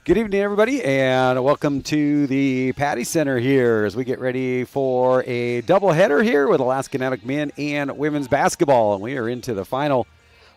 Good evening, everybody, and welcome to the Patty Center here as we get ready for a doubleheader here with Alaska GNAC men and women's basketball. And we are into the final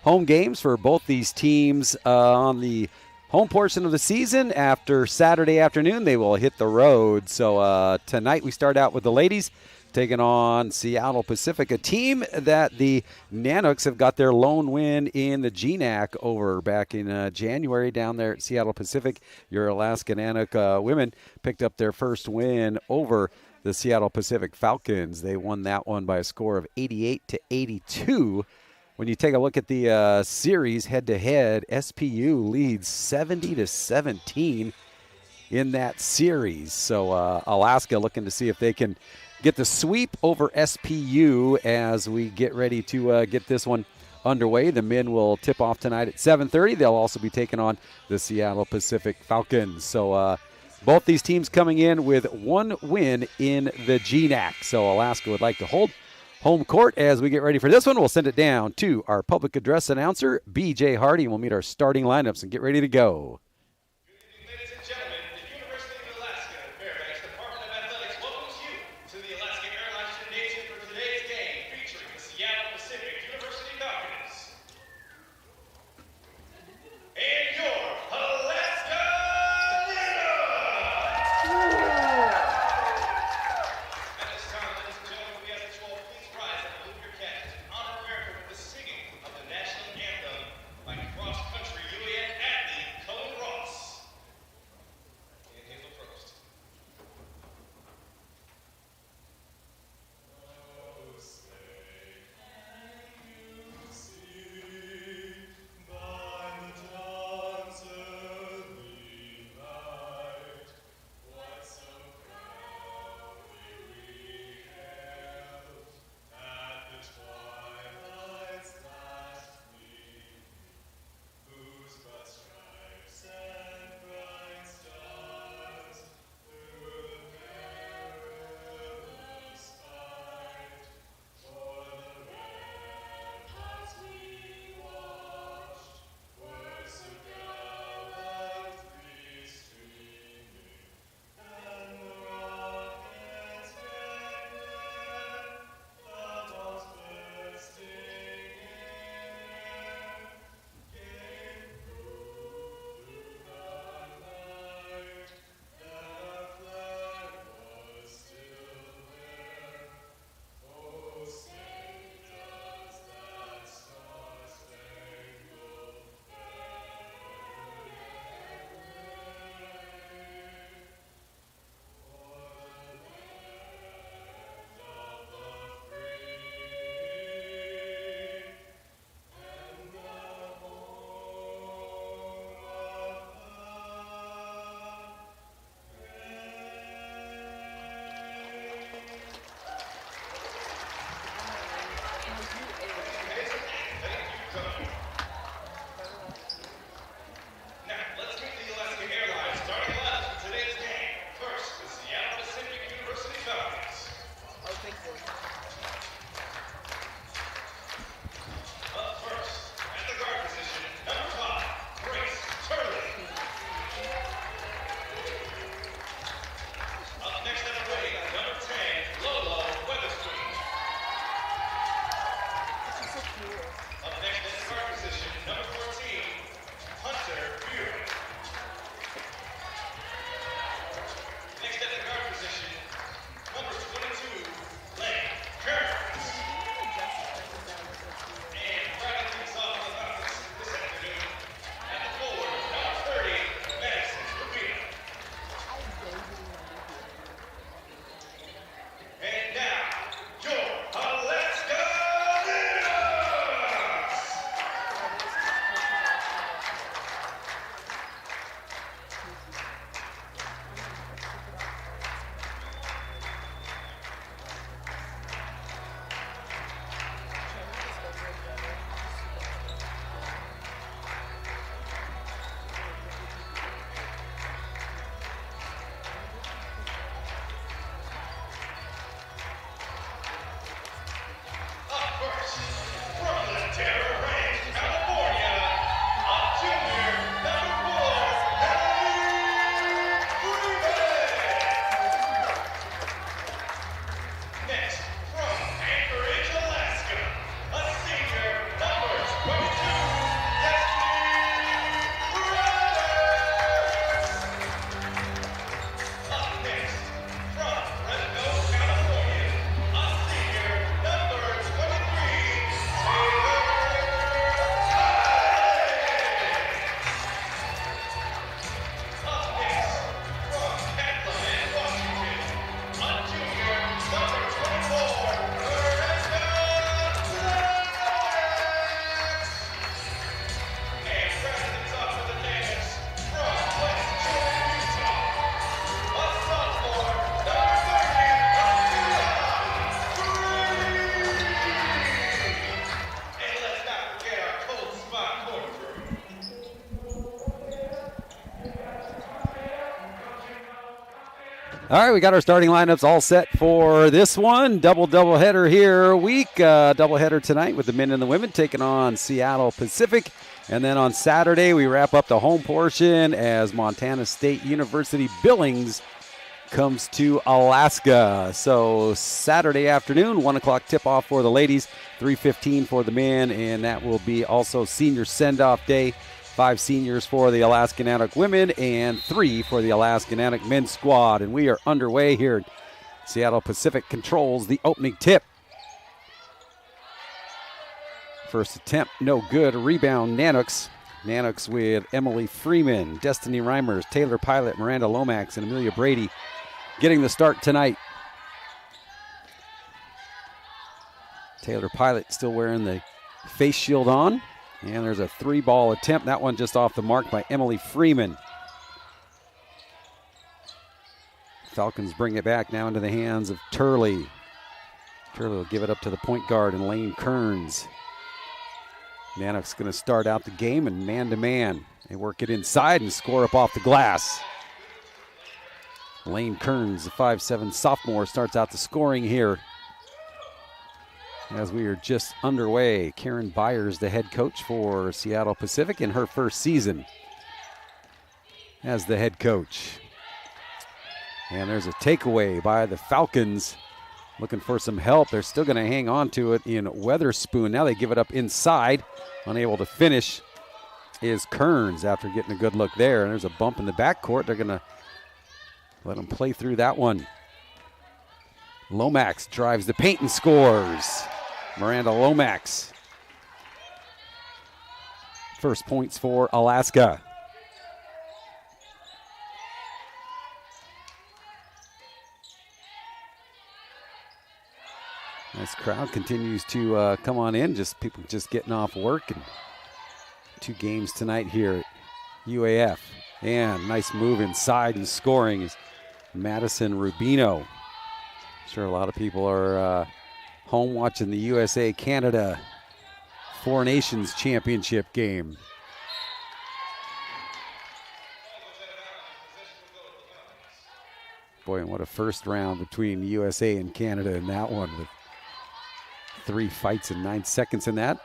home games for both these teams on the home portion of the season. After Saturday afternoon, they will hit the road. So tonight we start out with the ladies taking on Seattle Pacific, a team that the Nanooks have got their lone win in the GNAC over back in January down there at Seattle Pacific. Your Alaska Nanook women picked up their first win over the Seattle Pacific Falcons. They won that one by a score of 88-82. When you take a look at the series head-to-head, SPU leads 70-17 in that series. So Alaska looking to see if they can get the sweep over SPU as we get ready to get this one underway. The men will tip off tonight at 7:30. They'll also be taking on the Seattle Pacific Falcons. So both these teams coming in with one win in the GNAC. So Alaska would like to hold home court as we get ready for this one. We'll send it down to our public address announcer, BJ Hardy, and we'll meet our starting lineups and get ready to go. All right, we got our starting lineups all set for this one. Double header here week. Double header tonight with the men and the women taking on Seattle Pacific. And then on Saturday, we wrap up the home portion as Montana State University Billings comes to Alaska. So Saturday afternoon, 1 o'clock tip-off for the ladies, 3:15 for the men, and that will be also senior send-off day. 5 seniors for the Alaska GNAC women and 3 for the Alaska GNAC men's squad. And we are underway here. Seattle Pacific controls the opening tip. First attempt, no good. Rebound, Nanuks. Nanuks with Emily Freeman, Destiny Reimers, Taylor Pilot, Miranda Lomax, and Amelia Brady getting the start tonight. Taylor Pilot still wearing the face shield on. And there's a 3-ball attempt. That one just off the mark by Emily Freeman. Falcons bring it back now into the hands of Turley. Turley will give it up to the point guard and Lane Kearns. Nanuk's going to start out the game and man-to-man. They work it inside and score up off the glass. Lane Kearns, the 5'7" sophomore, starts out the scoring here. As we are just underway, Karen Byers, the head coach for Seattle Pacific in her first season as the head coach. And there's a takeaway by the Falcons looking for some help. They're still going to hang on to it in Weatherspoon. Now they give it up inside. Unable to finish is Kearns after getting a good look there. And there's a bump in the backcourt. They're going to let them play through that one. Lomax drives the paint and scores. Miranda Lomax. First points for Alaska. Nice crowd continues to come on in. Just people just getting off work. And 2 games tonight here at UAF. And nice move inside and scoring is Madison Rubino. Sure, a lot of people are home watching the USA-Canada Four Nations Championship game. Boy, and what a first round between USA and Canada in that one, with 3 fights in 9 seconds in that.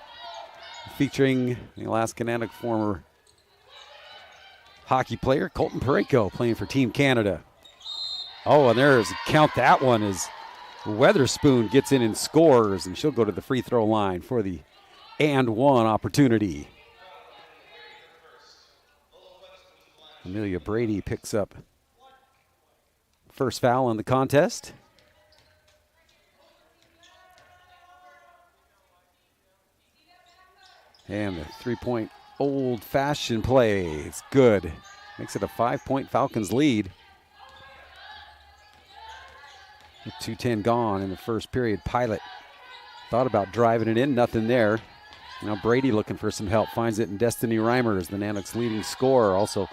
Featuring the Alaska GNAC former hockey player Colton Pareko playing for Team Canada. Oh, and there's, count that one as Weatherspoon gets in and scores, and she'll go to the free throw line for the and one opportunity. Amelia Brady picks up first foul in the contest. And the 3-point old-fashioned play. It's good. Makes it a 5-point Falcons lead. 2:10 gone in the first period. Pilot thought about driving it in, nothing there. Now Brady looking for some help, finds it in Destiny Reimers, the Nanuk's leading scorer. Also,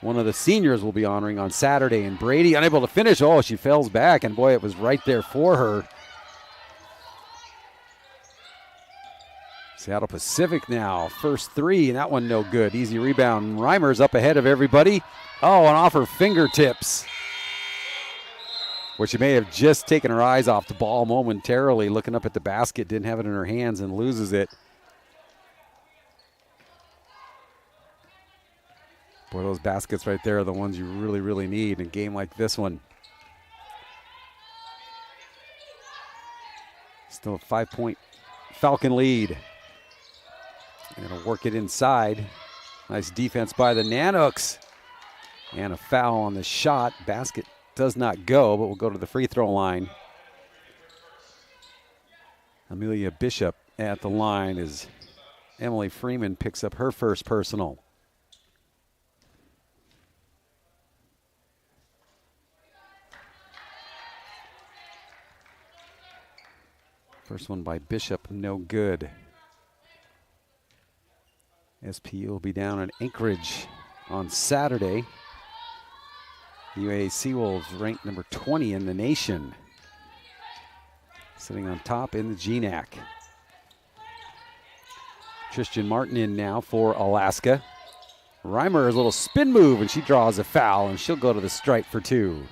one of the seniors will be honoring on Saturday. And Brady unable to finish. Oh, she falls back, and boy, it was right there for her. Seattle Pacific now, first 3, and that one no good. Easy rebound. Reimers up ahead of everybody. Oh, and off her fingertips, where she may have just taken her eyes off the ball momentarily, looking up at the basket, didn't have it in her hands and loses it. Boy, those baskets right there are the ones you really, really need in a game like this one. Still a 5-point Falcon lead. And it'll work it inside. Nice defense by the Nanuks. And a foul on the shot. Basket does not go, but will go to the free throw line. Amelia Bishop at the line as Emily Freeman picks up her first personal. First one by Bishop, no good. SPU will be down in Anchorage on Saturday. UAC Wolves ranked number 20 in the nation, sitting on top in the GNAC. Tristan Martin in now for Alaska. Reimer, a little spin move, and she draws a foul, and she'll go to the stripe for 2.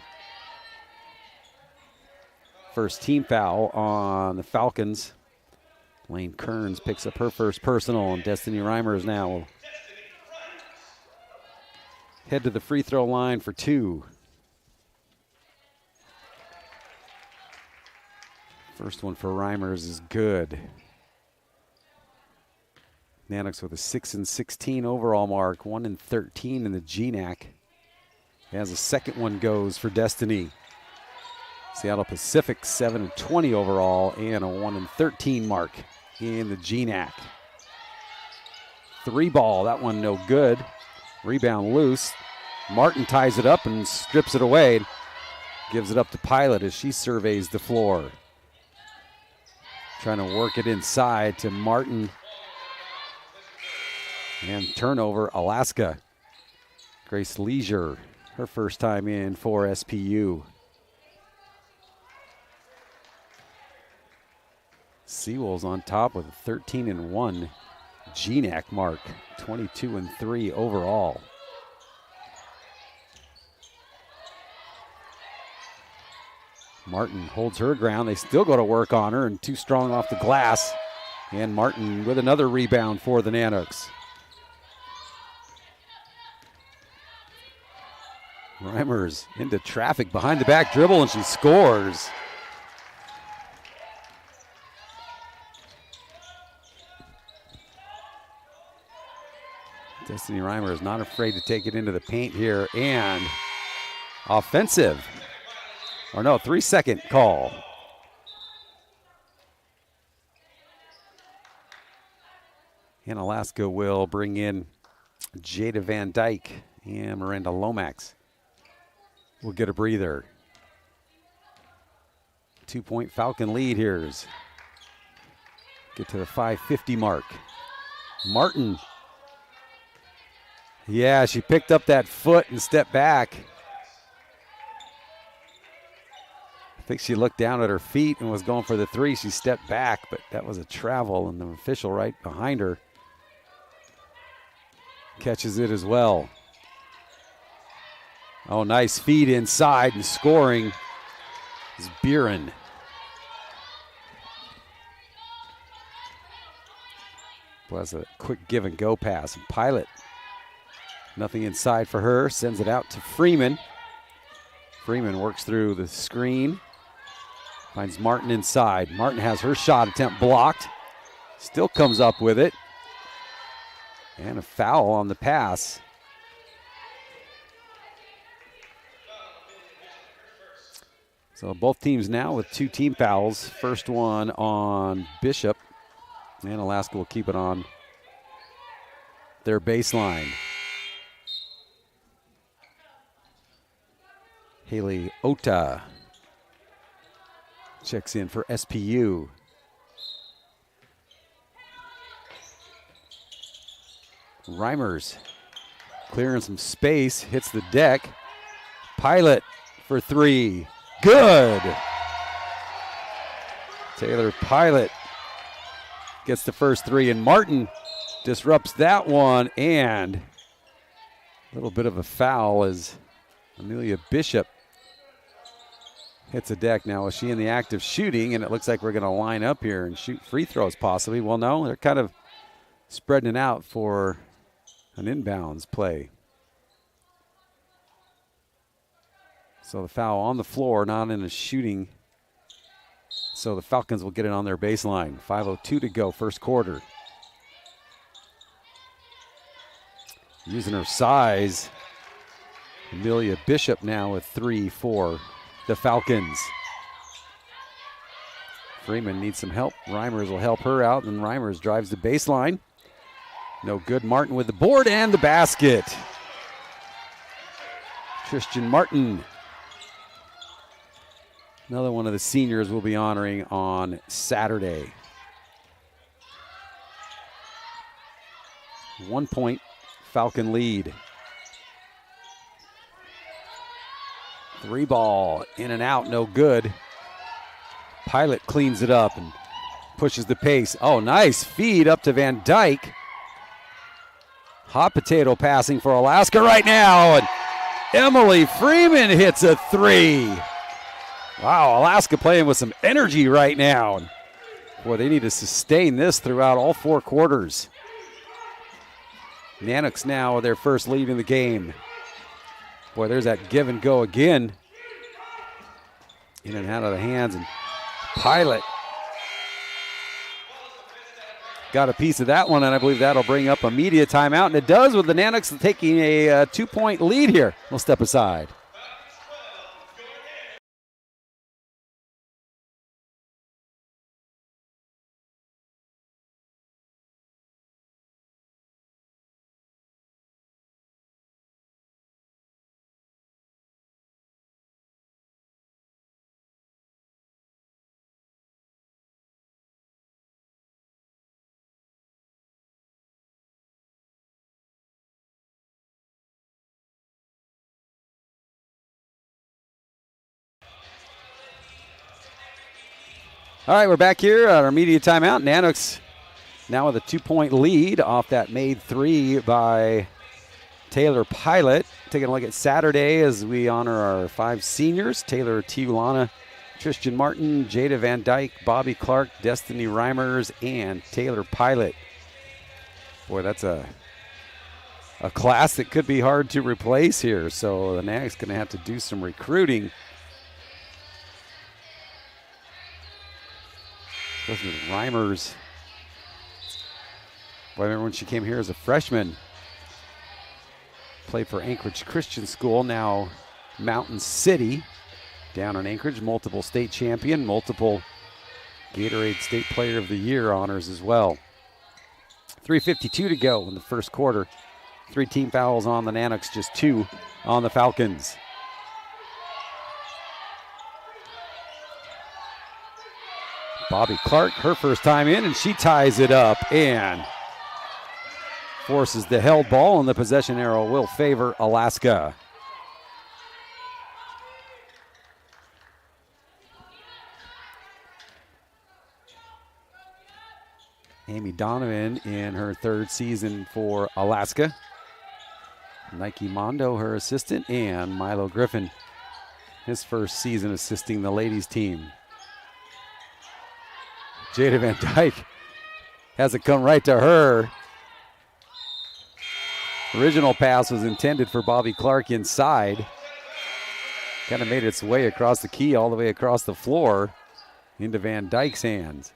First team foul on the Falcons. Lane Kearns picks up her first personal, and Destiny Reimers now will head to the free throw line for 2. First one for Reimers is good. Nanox with a 6-16 overall mark, 1-13 in the GNAC. As the second one goes for Destiny. Seattle Pacific 7-20 overall and a 1-13 mark in the GNAC. 3 ball, that one no good. Rebound loose. Martin ties it up and strips it away. Gives it up to Pilot as she surveys the floor. Trying to work it inside to Martin. And turnover, Alaska. Grace Leisure, her first time in for SPU. Seawolves on top with a 13-1 GNAC mark, 22-3 overall. Martin holds her ground. They still go to work on her, and too strong off the glass. And Martin with another rebound for the Nanoks. Reimers into traffic behind the back dribble, and she scores. Destiny Reimer is not afraid to take it into the paint here, and offensive. Or no, 3-second call. And Alaska will bring in Jada Van Dyke, and Miranda Lomax will get a breather. 2-point Falcon lead here. Get to the 5:50 mark. Martin. Yeah, she picked up that foot and stepped back. I think she looked down at her feet and was going for the 3. She stepped back, but that was a travel, and the official right behind her catches it as well. Oh, nice feed inside, and scoring is Buren. Was a quick give and go pass. And Pilot, nothing inside for her, sends it out to Freeman. Freeman works through the screen, finds Martin inside. Martin has her shot attempt blocked, still comes up with it, and a foul on the pass. So both teams now with 2 team fouls. First one on Bishop, and Alaska will keep it on their baseline. Haley Ota checks in for SPU. Reimers clearing some space, hits the deck. Pilot for 3. Good. Taylor Pilot gets the first 3, and Martin disrupts that one, and a little bit of a foul as Amelia Bishop hits a deck. Now, is she in the act of shooting? And it looks like we're going to line up here and shoot free throws possibly. Well, no, they're kind of spreading it out for an inbounds play. So the foul on the floor, not in a shooting. So the Falcons will get it on their baseline. 5:02 to go, first quarter. Using her size, Amelia Bishop now with 3 for the Falcons. Freeman needs some help. Reimers will help her out, and Reimers drives the baseline. No good. Martin with the board and the basket. Christian Martin. Another one of the seniors we'll be honoring on Saturday. 1 point Falcon lead. 3 ball, in and out, no good. Pilot cleans it up and pushes the pace. Oh, nice feed up to Van Dyke. Hot potato passing for Alaska right now. And Emily Freeman hits a 3. Wow, Alaska playing with some energy right now. Boy, they need to sustain this throughout all 4 quarters. Nanook's now with their first lead in the game. Boy, there's that give and go again. In and out of the hands, and Pilot got a piece of that one, and I believe that'll bring up a media timeout, and it does with the Nanooks taking a 2-point lead here. We'll step aside. All right, we're back here at our media timeout. Nanooks now with a 2-point lead off that made 3 by Taylor Pilot. Taking a look at Saturday as we honor our 5 seniors: Taylor Tiulana, Tristan Martin, Jada Van Dyke, Bobby Clark, Destiny Reimers, and Taylor Pilot. Boy, that's a class that could be hard to replace here. So the Nanooks going to have to do some recruiting. Reimers. Boy, I remember when she came here as a freshman. Played for Anchorage Christian School, now Mountain City down in Anchorage. Multiple state champion, multiple Gatorade State Player of the Year honors as well. 3:52 to go in the first quarter. 3 team fouls on the Nanooks, just 2 on the Falcons. Bobby Clark, her first time in, and she ties it up and forces the held ball, and the possession arrow will favor Alaska. Amy Donovan in her 3rd season for Alaska. Nike Mondo, her assistant, and Milo Griffin, his first season assisting the ladies team. Jada Van Dyke has it come right to her. Original pass was intended for Bobby Clark inside. Kind of made its way across the key all the way across the floor into Van Dyke's hands.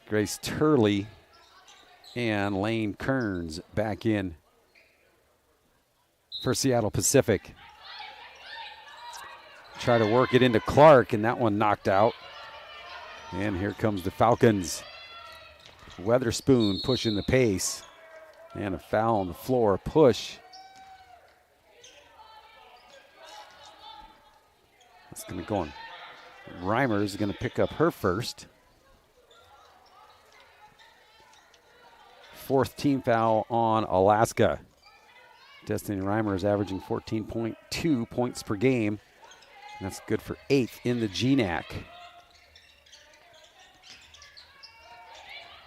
Grace Turley and Lane Kearns back in for Seattle Pacific. Try to work it into Clark, and that one knocked out. And here comes the Falcons. Weatherspoon pushing the pace. And a foul on the floor, push. That's going to go on. Reimers is going to pick up her first. 4th team foul on Alaska. Destiny Reimers averaging 14.2 points per game. And that's good for 8th in the GNAC.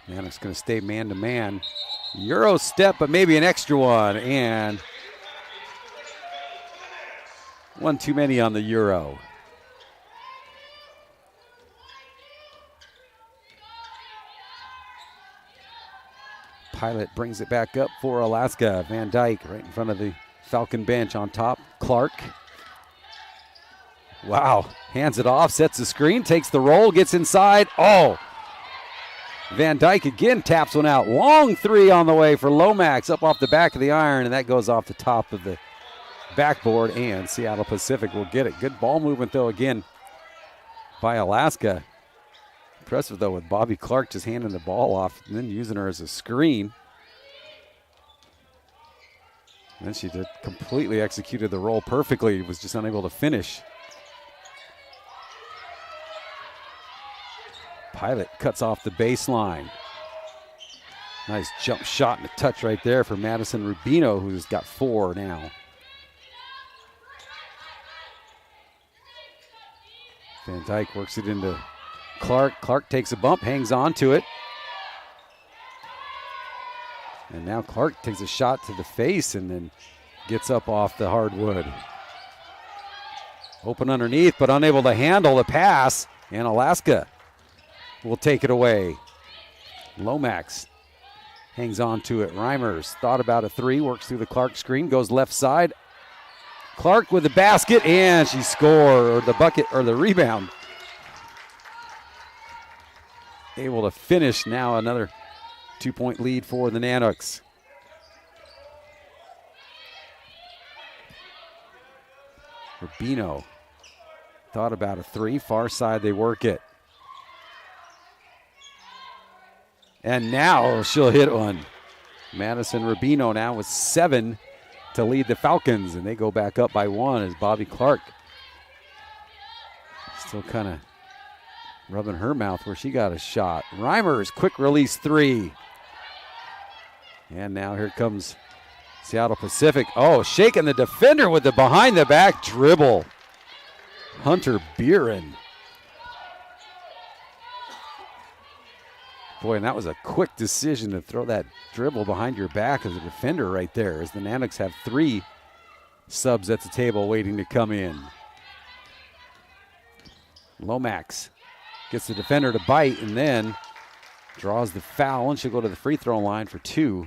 Nanook's going to stay man-to-man. Euro step, but maybe an extra one. And one too many on the Euro. Pilot brings it back up for Alaska. Van Dyke right in front of the Falcon bench on top. Clark. Wow. Hands it off, sets the screen, takes the roll, gets inside. Oh! Van Dyke again taps one out. Long 3 on the way for Lomax up off the back of the iron, and that goes off the top of the backboard, and Seattle Pacific will get it. Good ball movement, though, again by Alaska. Impressive, though, with Bobby Clark just handing the ball off and then using her as a screen. And then she did completely executed the roll perfectly, was just unable to finish. Pilot cuts off the baseline. Nice jump shot and a touch right there for Madison Rubino, who's got 4 now. Van Dyke works it into Clark. Clark takes a bump, hangs on to it. And now Clark takes a shot to the face and then gets up off the hardwood. Open underneath, but unable to handle the pass. And Alaska will take it away. Lomax hangs on to it. Reimers thought about a three, works through the Clark screen, goes left side. Clark with the basket, and she scored, or the bucket, or the rebound. Able to finish now, another 2-point lead for the Nanooks. Rubino thought about a three, far side they work it. And now she'll hit one. Madison Rubino now with 7 to lead the Falcons, and they go back up by 1 as Bobby Clark still kind of rubbing her mouth where she got a shot. Reimers, quick release three. And now here comes Seattle Pacific. Oh, shaking the defender with the behind the back dribble. Hunter Buren. Boy, and that was a quick decision to throw that dribble behind your back as a defender right there, as the Nanooks have 3 subs at the table waiting to come in. Lomax gets the defender to bite and then draws the foul, and she'll go to the free throw line for 2.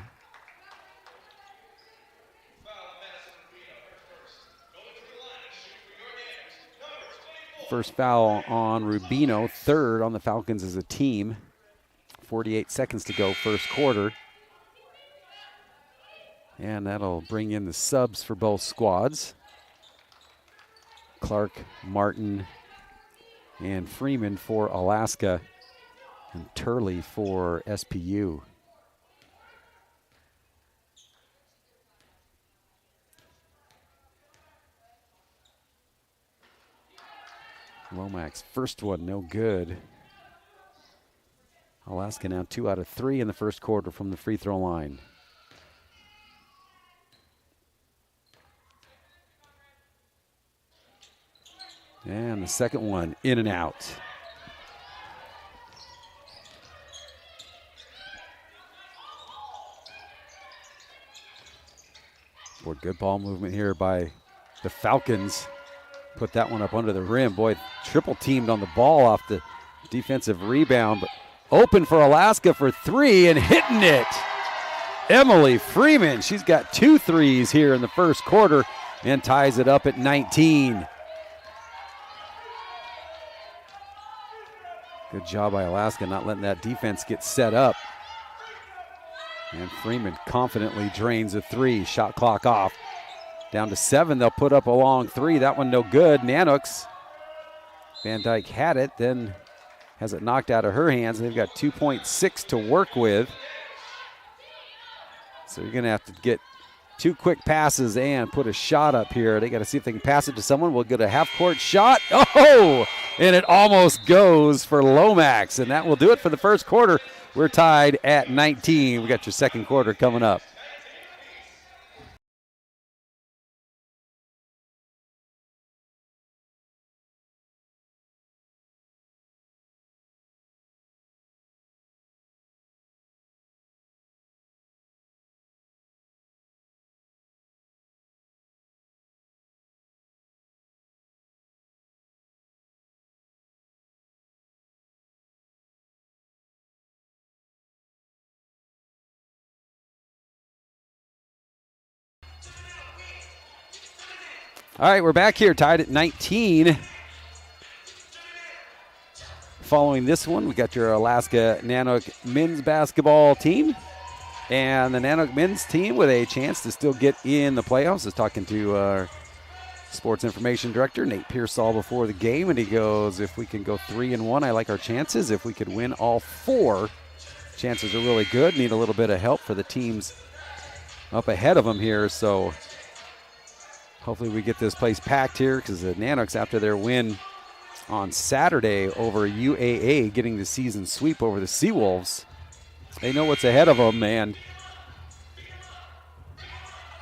First foul on Rubino, 3rd on the Falcons as a team. 48 seconds to go, first quarter. And that'll bring in the subs for both squads. Clark, Martin, and Freeman for Alaska, and Turley for SPU. Lomax, first one, no good. Alaska now 2 out of 3 in the first quarter from the free throw line. And the second one, in and out. Boy, good ball movement here by the Falcons. Put that one up under the rim. Boy, triple teamed on the ball off the defensive rebound, but open for Alaska for 3 and hitting it. Emily Freeman, she's got 2 threes here in the first quarter and ties it up at 19. Good job by Alaska not letting that defense get set up. And Freeman confidently drains a 3. Shot clock off. Down to 7, they'll put up a long 3. That one no good. Nanooks. Van Dyke had it, then has it knocked out of her hands. They've got 2.6 to work with. So you're going to have to get 2 quick passes and put a shot up here. They got to see if they can pass it to someone. We'll get a half-court shot. Oh! And it almost goes for Lomax. And that will do it for the first quarter. We're tied at 19. We got your second quarter coming up. All right, we're back here tied at 19. Following this one, we got your Alaska Nanook men's basketball team. And the Nanook men's team with a chance to still get in the playoffs. I was talking to our sports information director, Nate Pearsall, before the game, and he goes, if we can go 3-1, I like our chances. If we could win all 4, chances are really good. Need a little bit of help for the teams up ahead of them here, so hopefully we get this place packed here, because the Nanooks, after their win on Saturday over UAA, getting the season sweep over the Seawolves, they know what's ahead of them, and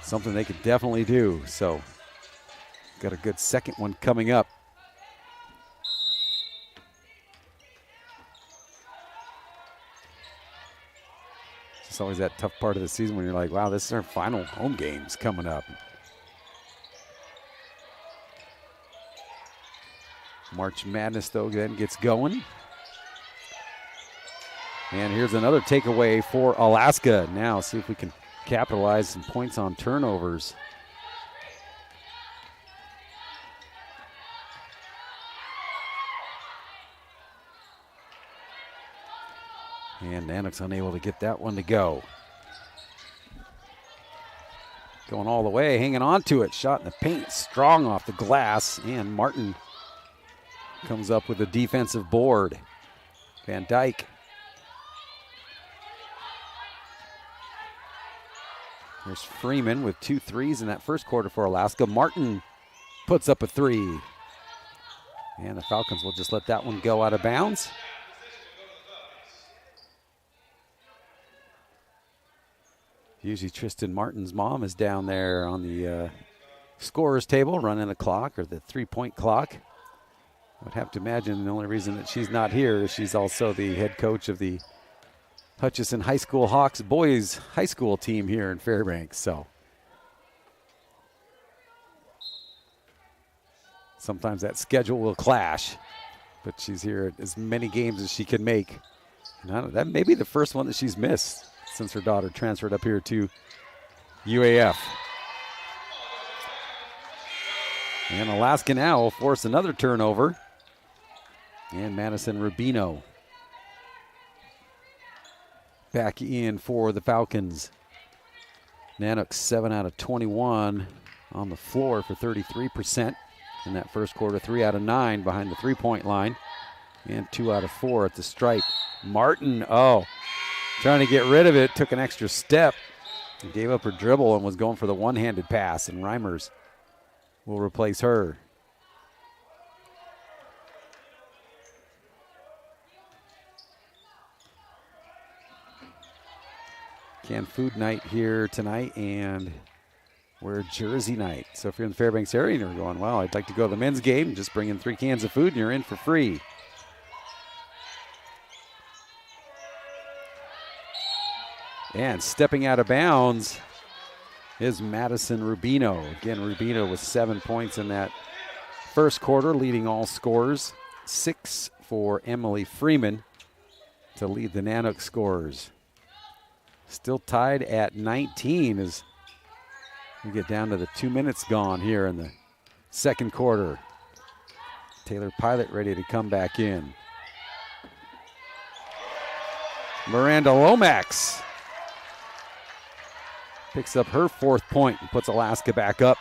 something they could definitely do. So got a good second one coming up. It's always that tough part of the season when you're like, wow, this is our final home games coming up. March Madness, though, then gets going. And here's another takeaway for Alaska. Now, see if we can capitalize some points on turnovers. And Nanook's unable to get that one to go. Going all the way, hanging on to it. Shot in the paint, strong off the glass. And Martin comes up with a defensive board. Van Dyke. There's Freeman with 2 threes in that first quarter for Alaska. Martin puts up a 3. And the Falcons will just let that one go out of bounds. Usually Tristan Martin's mom is down there on the scorer's table running the clock, or the 3-point clock. I would have to imagine the only reason that she's not here is she's also the head coach of the Hutchison High School Hawks boys high school team here in Fairbanks. So sometimes that schedule will clash, but she's here at as many games as she can make. And that may be the first one that she's missed since her daughter transferred up here to UAF. And Alaska now will force another turnover. And Madison Rubino back in for the Falcons. Nanook 7 out of 21 on the floor for 33% in that first quarter. 3 out of 9 behind the 3-point line. And 2 out of 4 at the stripe. Martin, trying to get rid of it, took an extra step, and gave up her dribble and was going for the one-handed pass, and Reimers will replace her. Canned food night here tonight, and we're jersey night. So if you're in the Fairbanks area and you're going, well, I'd like to go to the men's game, just bring in 3 cans of food and you're in for free. And stepping out of bounds is Madison Rubino. Again, Rubino with 7 points in that first quarter, leading all scorers. 6 for Emily Freeman to lead the Nanook scorers. Still tied at 19 as we get down to the 2 minutes gone here in the second quarter. Taylor Pilot ready to come back in. Miranda Lomax picks up her 4th point and puts Alaska back up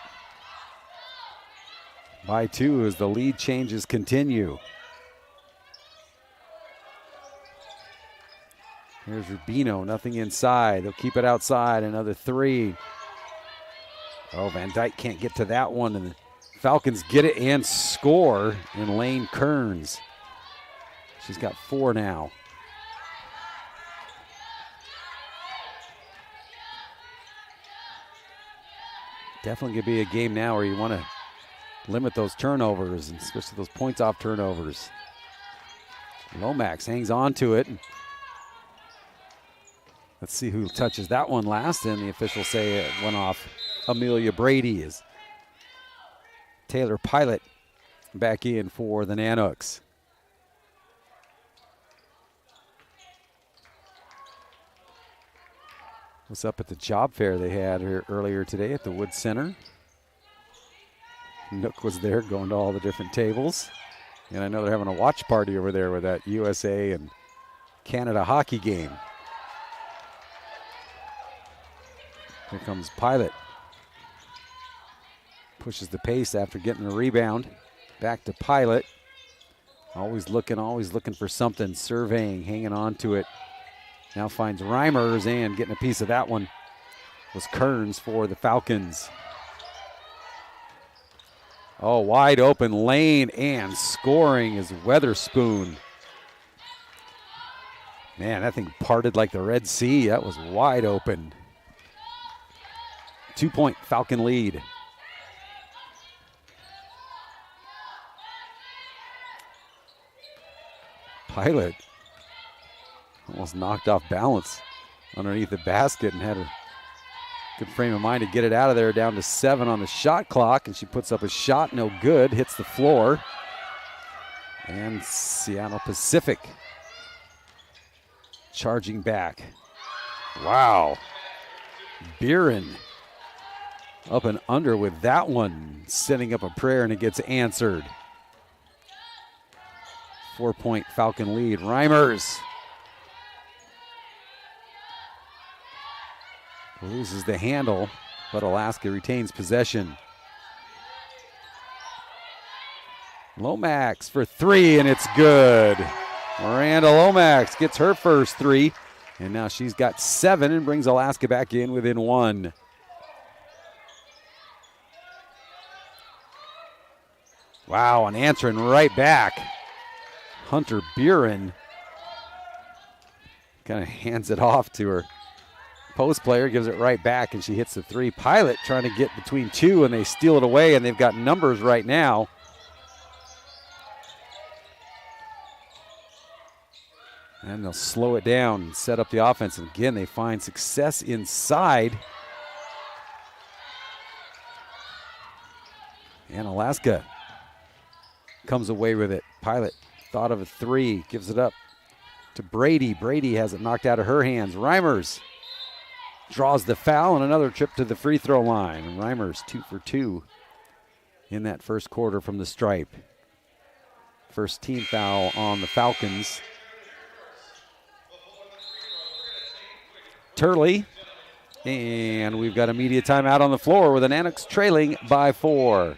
by 2 as the lead changes continue. Here's Rubino, nothing inside. They'll keep it outside, another 3. Van Dyke can't get to that one, and the Falcons get it and score in Lane Kearns. She's got 4 now. Definitely going to be a game now where you want to limit those turnovers, and especially those points off turnovers. Lomax hangs on to it. Let's see who touches that one last, and the officials say it went off Amelia Brady. As Taylor Pilot back in for the Nanooks. Was up at the job fair they had here earlier today at the Wood Center. Nook was there going to all the different tables. And I know they're having a watch party over there with that USA and Canada hockey game. Here comes Pilot. Pushes the pace after getting a rebound. Back to Pilot. Always looking for something. Surveying, hanging on to it. Now finds Reimers, and getting a piece of that one was Kearns for the Falcons. Wide open lane, and scoring is Weatherspoon. Man, that thing parted like the Red Sea. That was wide open. 2-point Falcon lead. Pilot almost knocked off balance underneath the basket and had a good frame of mind to get it out of there. Down to 7 on the shot clock, and she puts up a shot, no good, hits the floor. And Seattle Pacific charging back. Wow. Buren up and under with that one, setting up a prayer, and it gets answered. 4-point Falcon lead. Reimers loses the handle, but Alaska retains possession. Lomax for three, and it's good. Miranda Lomax gets her first three, and now she's got 7 and brings Alaska back in within 1. Wow, and answering right back. Hunter Buren kind of hands it off to her post player, gives it right back, and she hits the 3. Pilot trying to get between 2, and they steal it away, and they've got numbers right now. And they'll slow it down and set up the offense. And again, they find success inside. And Alaska comes away with it. Pilot thought of a 3, gives it up to Brady. Brady has it knocked out of her hands. Reimers draws the foul, and another trip to the free throw line. And Reimers 2 for 2 in that first quarter from the stripe. First team foul on the Falcons. Turley, and we've got a media timeout on the floor with the Nanoks trailing by 4.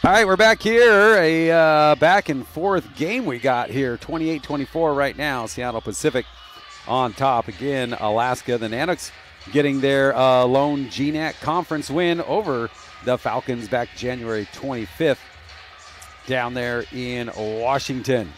All right, we're back here. A back and forth game we got here. 28-24 right now. Seattle Pacific on top. Again, Alaska. The Nanoks getting their lone GNAC conference win over the Falcons back January 25th down there in Washington.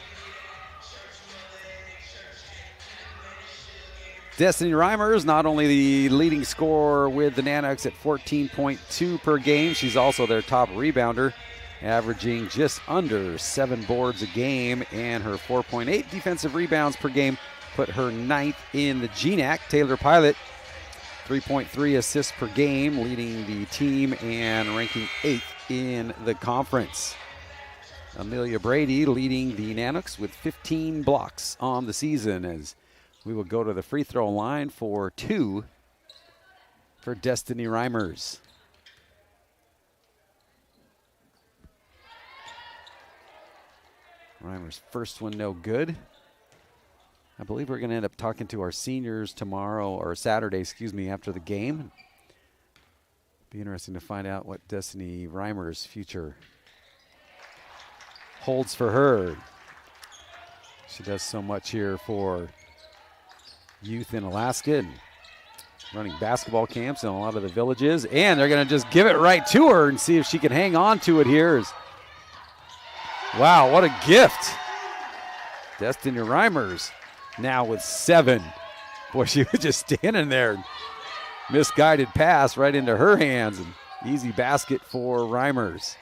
Destiny Reimers, not only the leading scorer with the Nanoks at 14.2 per game, she's also their top rebounder, averaging just under 7 boards a game, and her 4.8 defensive rebounds per game put her 9th in the GNAC. Taylor Pilot, 3.3 assists per game, leading the team and ranking 8th in the conference. Amelia Brady leading the Nanoks with 15 blocks on the season, as we will go to the free throw line for 2 for Destiny Reimers. Reimers' first one no good. I believe we're going to end up talking to our seniors tomorrow, or Saturday, excuse me, after the game. Be interesting to find out what Destiny Reimers' future holds for her. She does so much here for youth in Alaska and running basketball camps in a lot of the villages. And they're going to just give it right to her and see if she can hang on to it here. Wow, what a gift. Destiny Reimers now with 7. Boy, she was just standing there. Misguided pass right into her hands, and easy basket for Reimers.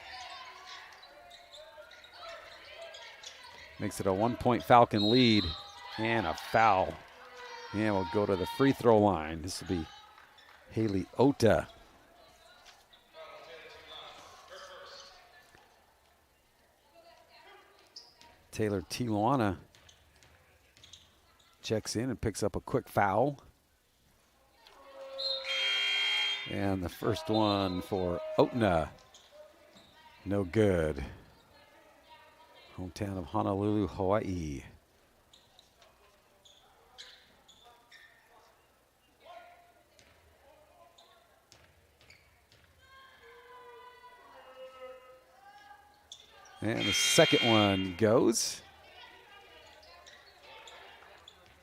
Makes it a 1-point Falcon lead and a foul. And we'll go to the free throw line. This will be Haley Ota. Taylor Tijuana checks in and picks up a quick foul. And the first one for Otna, no good. Hometown of Honolulu, Hawaii. And the second one goes.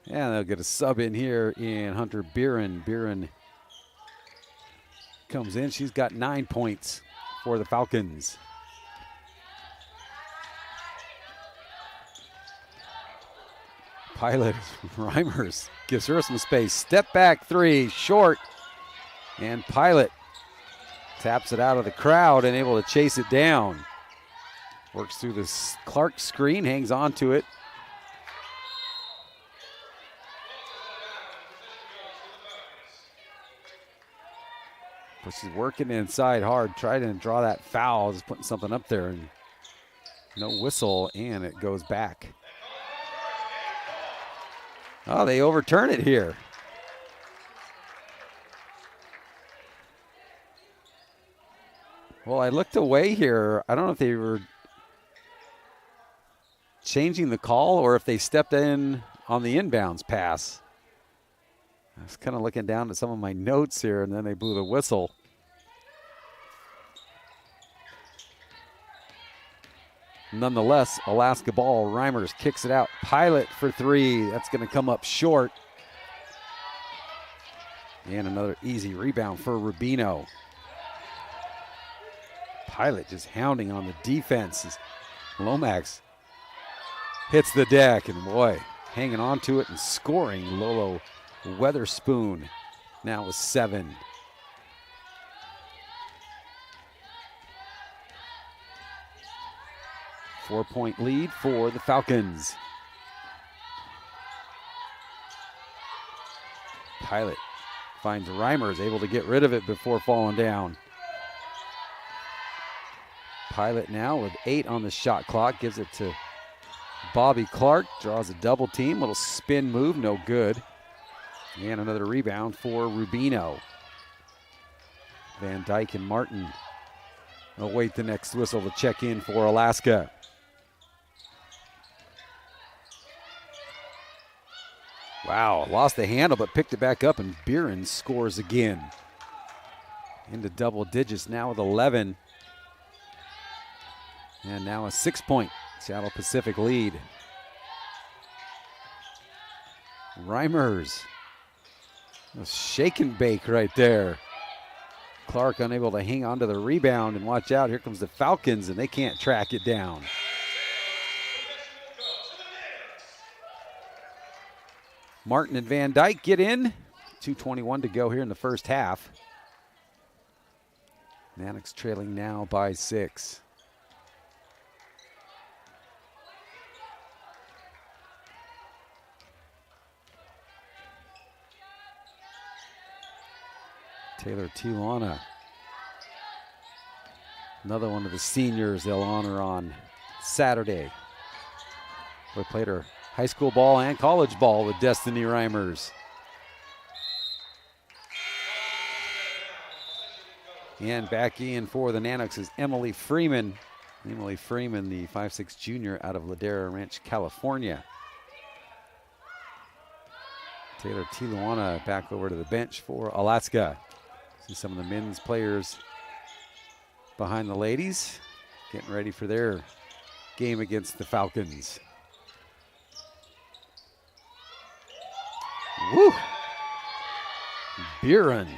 And they'll get a sub in here in Hunter Buren. Buren comes in. She's got 9 points for the Falcons. Pilot Reimers gives her some space. Step back three, short. And Pilot taps it out of the crowd and able to chase it down. Works through the Clark screen, hangs on to it. But she's working inside hard, trying to draw that foul, just putting something up there. And no whistle, and it goes back. Oh, they overturn it here. Well, I looked away here. I don't know if they were changing the call or if they stepped in on the inbounds pass. I was kind of looking down at some of my notes here, and then they blew the whistle. Nonetheless, Alaska ball. Reimers kicks it out. Pilot for three. That's going to come up short. And another easy rebound for Rubino. Pilot just hounding on the defense. Lomax hits the deck, and boy, hanging on to it and scoring. Lolo Weatherspoon now with 7. Four-point lead for the Falcons. Pilot finds Reimers, able to get rid of it before falling down. Pilot now with 8 on the shot clock, gives it to Bobby Clark, draws a double team, little spin move, no good. And another rebound for Rubino. Van Dyke and Martin await the next whistle to check in for Alaska. Wow, lost the handle but picked it back up, and Buren scores again. Into double digits now with 11. And now a 6-point Seattle Pacific lead. Reimers. A shake and bake right there. Clark unable to hang on to the rebound, and watch out, here comes the Falcons, and they can't track it down. Martin and Van Dyke get in. 2:21 to go here in the first half. Nanox trailing now by 6. Taylor Tijuana, another one of the seniors they'll honor on Saturday. We played her high school ball and college ball with Destiny Reimers. And back in for the Nanox is Emily Freeman. Emily Freeman, the 5'6" junior out of Ladera Ranch, California. Taylor Tijuana back over to the bench for Alaska. See some of the men's players behind the ladies, getting ready for their game against the Falcons. Woo! Buren.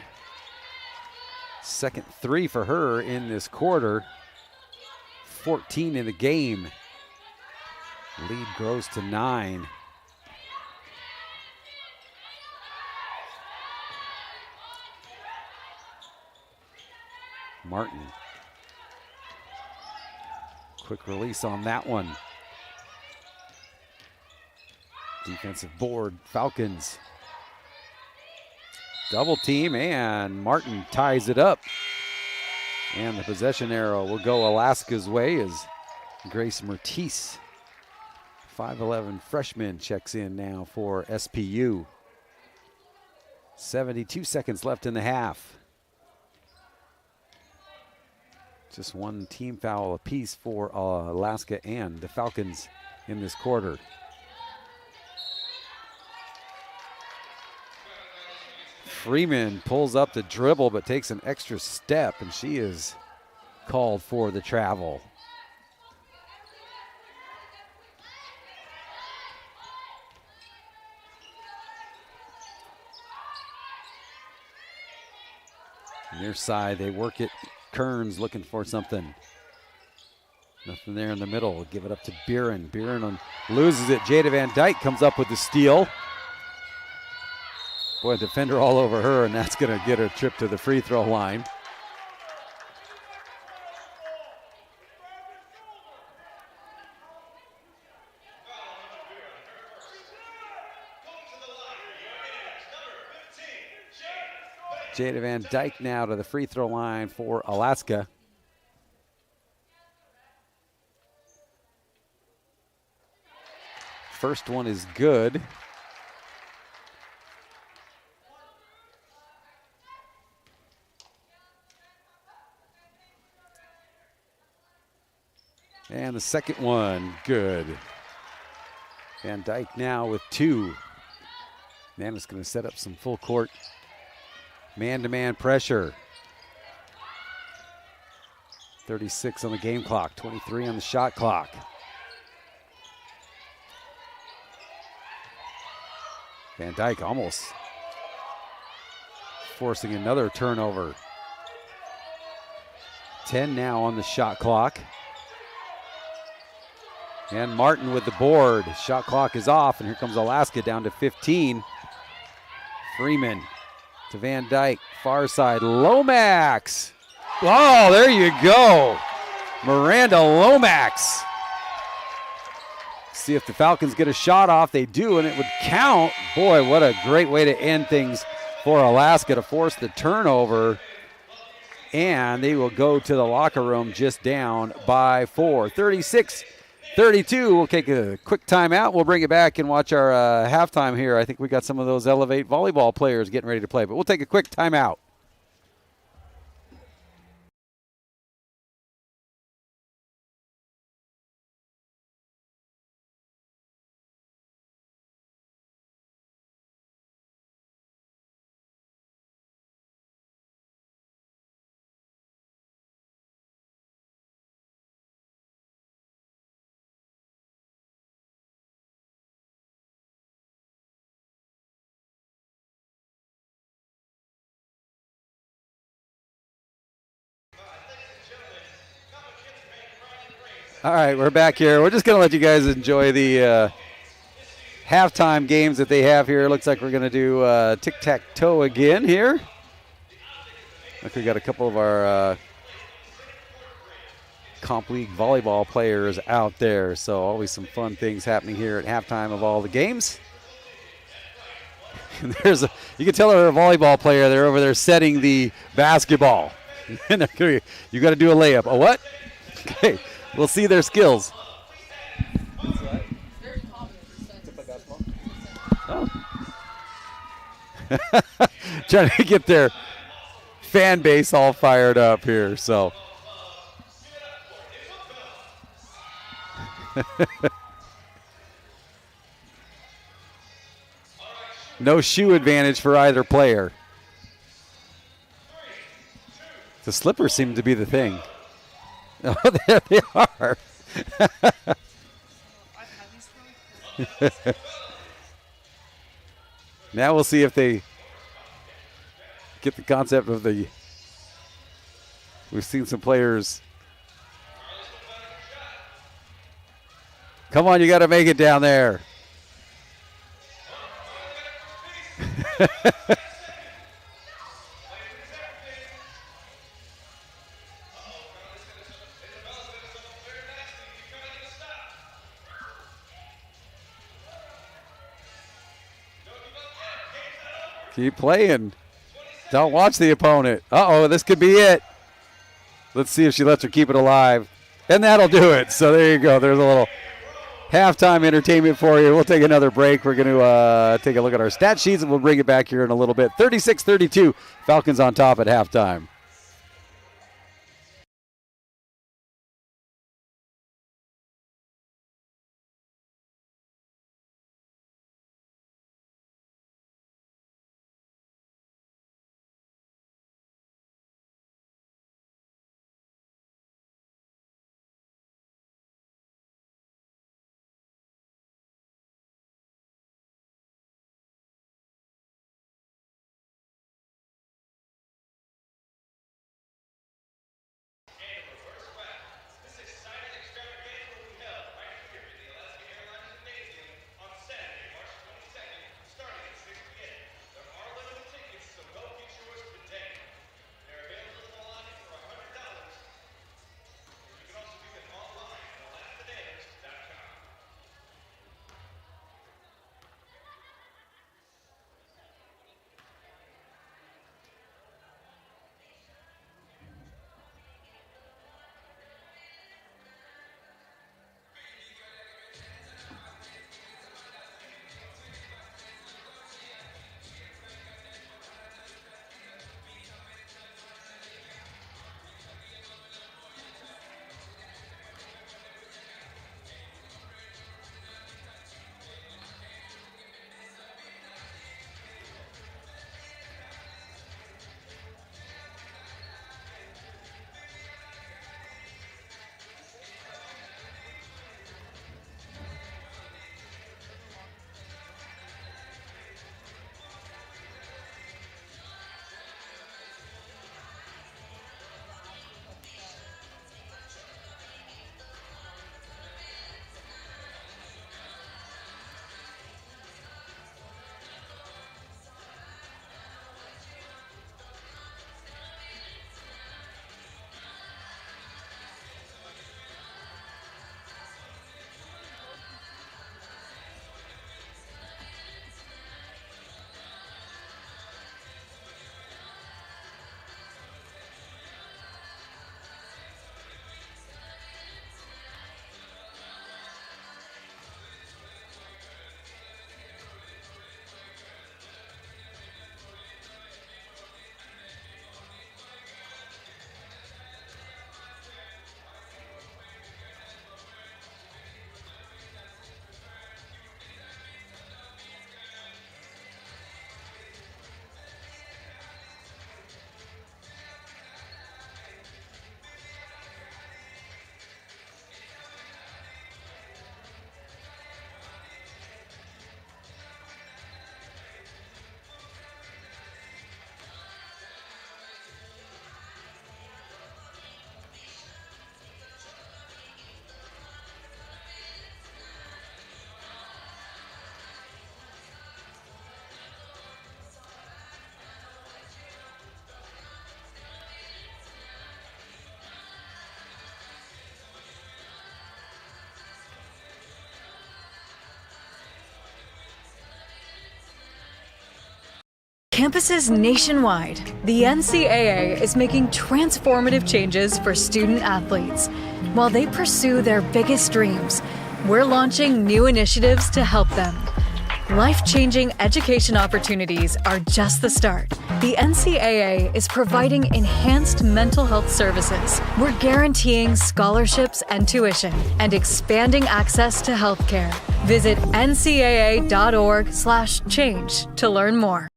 Second 3 for her in this quarter. 14 in the game. Lead grows to 9. Martin. Quick release on that one. Defensive board, Falcons. Double team, and Martin ties it up. And the possession arrow will go Alaska's way as Grace Mertis, 5'11" freshman, checks in now for SPU. 72 seconds left in the half. Just one team foul apiece for Alaska and the Falcons in this quarter. Freeman pulls up the dribble but takes an extra step, and she is called for the travel. Near side, they work it. Kearns looking for something. Nothing there in the middle. Give it up to Buren. Buren loses it. Jada Van Dyke comes up with the steal. Boy, defender all over her, and that's going to get her a trip to the free throw line. Jada Van Dyke now to the free throw line for Alaska. First one is good. And the second one, good. Van Dyke now with 2. Nana's going to set up some full court man-to-man pressure. 36 on the game clock, 23 on the shot clock. Van Dyke almost forcing another turnover. 10 now on the shot clock. And Martin with the board. Shot clock is off, and here comes Alaska down to 15. Freeman to Van Dyke, far side, Lomax. Oh, there you go. Miranda Lomax. See if the Falcons get a shot off. They do, and it would count. Boy, what a great way to end things for Alaska to force the turnover. And they will go to the locker room just down by 4. 36-32. We'll take a quick timeout. We'll bring it back and watch our halftime here. I think we got some of those Elevate volleyball players getting ready to play, but we'll take a quick timeout. All right, we're back here. We're just going to let you guys enjoy the halftime games that they have here. Looks like we're going to do tic-tac-toe again here. Like we got a couple of our Comp League volleyball players out there. So always some fun things happening here at halftime of all the games. And you can tell they're a volleyball player. They're over there setting the basketball. And you got to do a layup. A what? Okay. We'll see their skills. Oh. Trying to get their fan base all fired up here. So. No shoe advantage for either player. The slippers seem to be the thing. Oh, there they are. Now we'll see if they get the concept of the. We've seen some players. Come on, you got to make it down there. Keep playing. Don't watch the opponent. Uh-oh, this could be it. Let's see if she lets her keep it alive. And that'll do it. So there you go. There's a little halftime entertainment for you. We'll take another break. We're going to take a look at our stat sheets, and we'll bring it back here in a little bit. 36-32, Falcons on top at halftime. campuses nationwide, the NCAA is making transformative changes for student athletes. While they pursue their biggest dreams, we're launching new initiatives to help them. Life-changing education opportunities are just the start. The NCAA is providing enhanced mental health services. We're guaranteeing scholarships and tuition and expanding access to healthcare. Visit ncaa.org/change to learn more.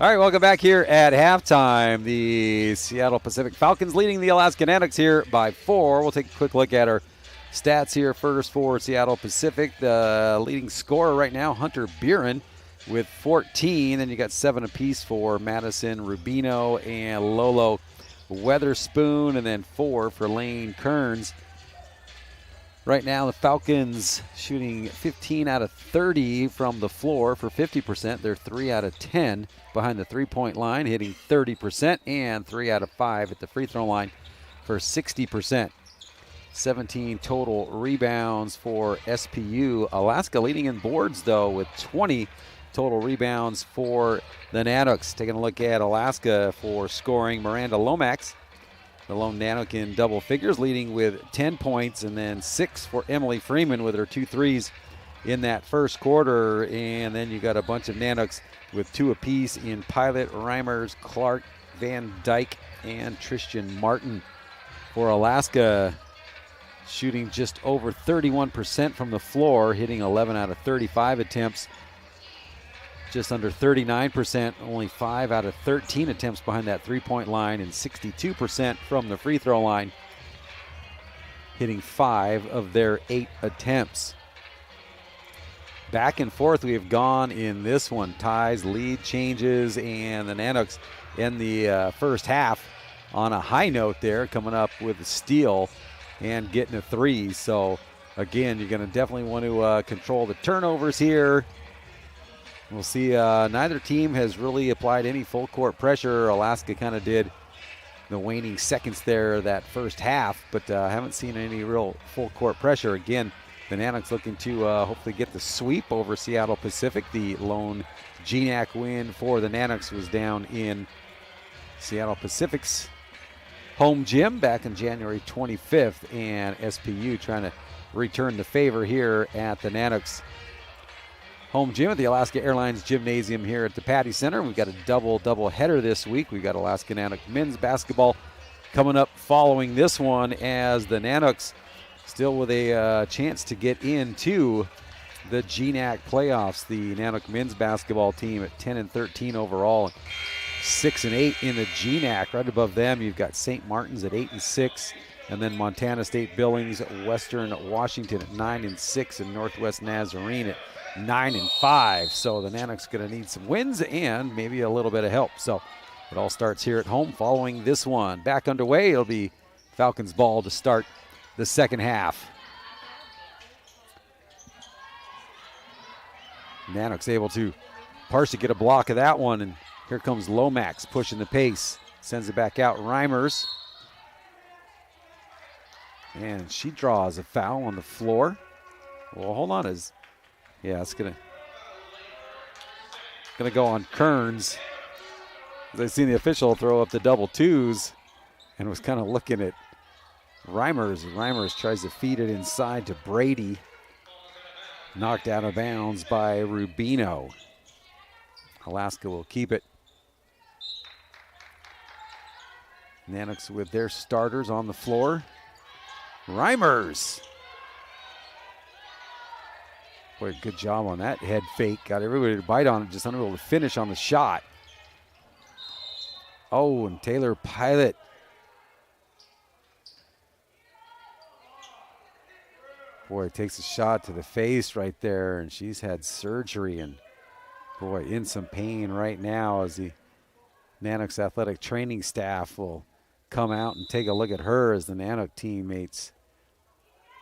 All right, welcome back here at halftime. The Seattle Pacific Falcons leading the Alaska GNAC here by 4. We'll take a quick look at our stats here first for Seattle Pacific. The leading scorer right now, Hunter Buren, with 14. Then you got 7 apiece for Madison Rubino and Lolo Weatherspoon, and then 4 for Lane Kearns. Right now, the Falcons shooting 15 out of 30 from the floor for 50%. They're 3 out of 10 behind the three-point line, hitting 30%, and 3 out of 5 at the free throw line for 60%. 17 total rebounds for SPU. Alaska leading in boards, though, with 20 total rebounds for the Nanuks. Taking a look at Alaska for scoring, Miranda Lomax, the lone Nanook in double figures, leading with 10 points, and then 6 for Emily Freeman with her 2 threes in that first quarter. And then you got a bunch of Nanooks with 2 apiece in Pilot, Reimers, Clark, Van Dyke, and Tristan Martin. For Alaska, shooting just over 31% from the floor, hitting 11 out of 35 attempts. Just under 39%, only 5 out of 13 attempts behind that three-point line, and 62% from the free throw line, hitting 5 of their 8 attempts. Back and forth we have gone in this one. Ties, lead changes, and the Nanooks in the first half on a high note there, coming up with a steal and getting a 3. So, again, you're going to definitely want to control the turnovers here. We'll see. Neither team has really applied any full court pressure. Alaska kind of did the waning seconds there that first half, but haven't seen any real full court pressure. Again, the Nanooks looking to hopefully get the sweep over Seattle Pacific. The lone GNAC win for the Nanooks was down in Seattle Pacific's home gym back on January 25th, and SPU trying to return the favor here at the Nanooks home gym at the Alaska Airlines Gymnasium here at the Patty Center. We've got a double header this week. We've got Alaska Nanook men's basketball coming up following this one, as the Nanooks still with a chance to get into the GNAC playoffs. The Nanook men's basketball team at 10-13 overall, 6-8 in the GNAC. Right above them, you've got St. Martin's at 8-6, and then Montana State Billings, Western Washington at 9-6, and Northwest Nazarene at 9-5. So the Nanooks going to need some wins and maybe a little bit of help. So it all starts here at home following this one. Back underway, it'll be Falcons ball to start the second half. Nanooks able to partially get a block of that one, and here comes Lomax pushing the pace. Sends it back out, Reimers. And she draws a foul on the floor. Well, hold on. Yeah, it's gonna go on Kearns. I seen the official throw up the double twos and was kind of looking at Reimers. Reimers tries to feed it inside to Brady. Knocked out of bounds by Rubino. Alaska will keep it. Nanooks with their starters on the floor. Reimers. Boy, good job on that head fake. Got everybody to bite on it, just unable to finish on the shot. Oh, and Taylor Pilot. Boy, takes a shot to the face right there, and she's had surgery, and boy, in some pain right now, as the Nanooks athletic training staff will come out and take a look at her as the Nanook teammates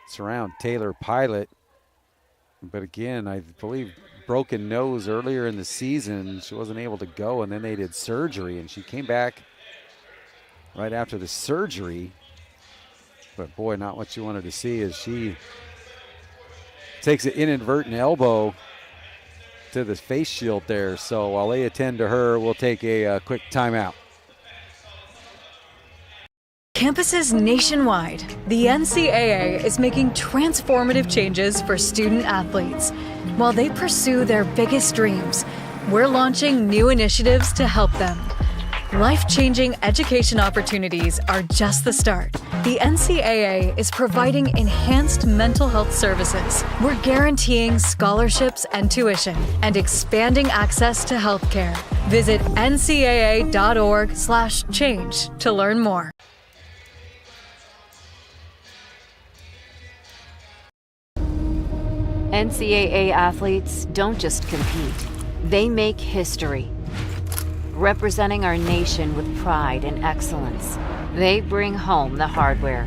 surround Taylor Pilot. But again, I believe broken nose earlier in the season. She wasn't able to go, and then they did surgery, and she came back right after the surgery. But boy, not what you wanted to see as she takes an inadvertent elbow to the face shield there. So while they attend to her, we'll take a quick timeout. Campuses nationwide, the NCAA is making transformative changes for student athletes. While they pursue their biggest dreams, we're launching new initiatives to help them. Life-changing education opportunities are just the start. The NCAA is providing enhanced mental health services. We're guaranteeing scholarships and tuition and expanding access to healthcare. Visit ncaa.org/change to learn more. NCAA athletes don't just compete, they make history. Representing our nation with pride and excellence, they bring home the hardware.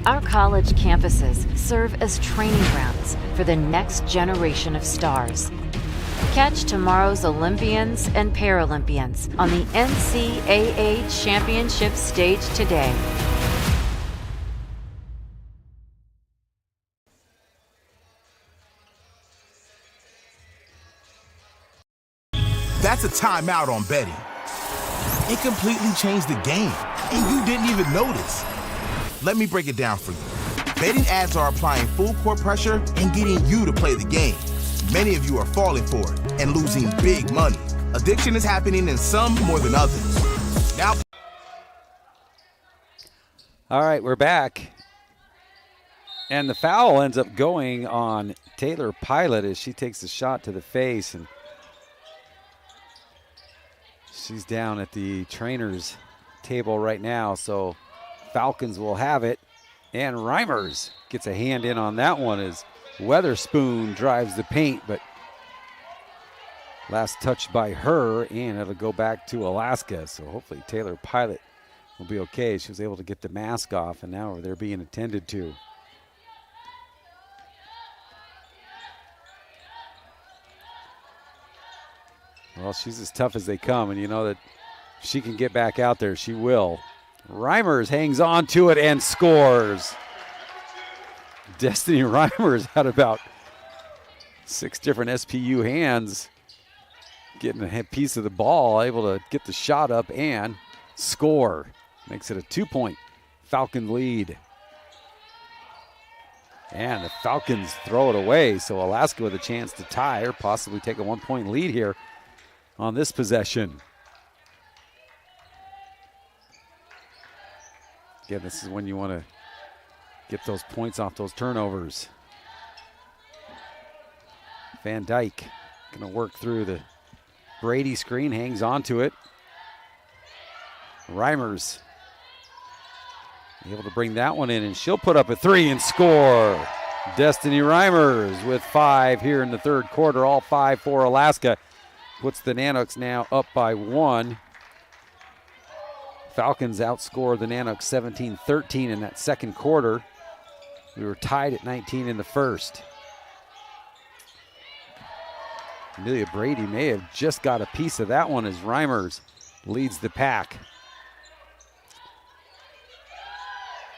Our college campuses serve as training grounds for the next generation of stars. Catch tomorrow's Olympians and Paralympians on the NCAA Championship stage today. That's a timeout on betting. It completely changed the game, and you didn't even notice. Let me break it down for you. Betting ads are applying full court pressure and getting you to play the game. Many of you are falling for it and losing big money. Addiction is happening in some more than others. Now, All right, we're back. And the foul ends up going on Taylor Pilot as she takes a shot to the face, and she's down at the trainer's table right now, so Falcons will have it. And Reimers gets a hand in on that one as Weatherspoon drives the paint, but last touch by her, and it'll go back to Alaska. So hopefully Taylor Pilot will be okay. She was able to get the mask off, and now they're being attended to. Well, she's as tough as they come, and you know that if she can get back out there, she will. Reimers hangs on to it and scores. Destiny Reimers had about 6 different SPU hands getting a piece of the ball, able to get the shot up and score. Makes it a 2-point Falcon lead. And the Falcons throw it away, so Alaska with a chance to tie or possibly take a 1-point lead here on this possession. Again, this is when you want to get those points off those turnovers. Van Dyke going to work through the Brady screen, hangs onto it. Reimers able to bring that one in, and she'll put up a 3 and score. Destiny Reimers with 5 here in the third quarter, all 5 for Alaska. Puts the Nanoks now up by 1. Falcons outscored the Nanoks 17-13 in that second quarter. We were tied at 19 in the first. Amelia Brady may have just got a piece of that one as Reimers leads the pack.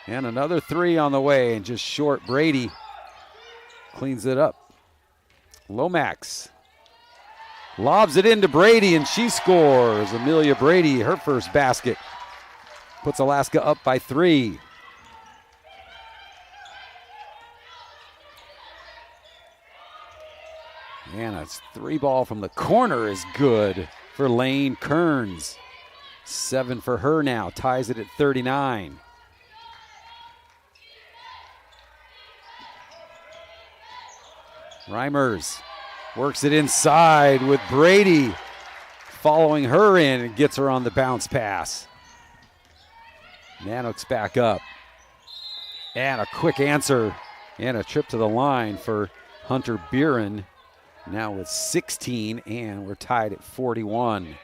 And another 3 on the way, and just short. Brady cleans it up. Lomax lobs it into Brady, and she scores. Amelia Brady, her first basket, puts Alaska up by 3. And a 3-ball from the corner is good for Lane Kearns. 7 for her now, ties it at 39. Reimers works it inside with Brady following her in and gets her on the bounce pass. Nanoks back up. And a quick answer and a trip to the line for Hunter Buren. Now with 16, and we're tied at 41.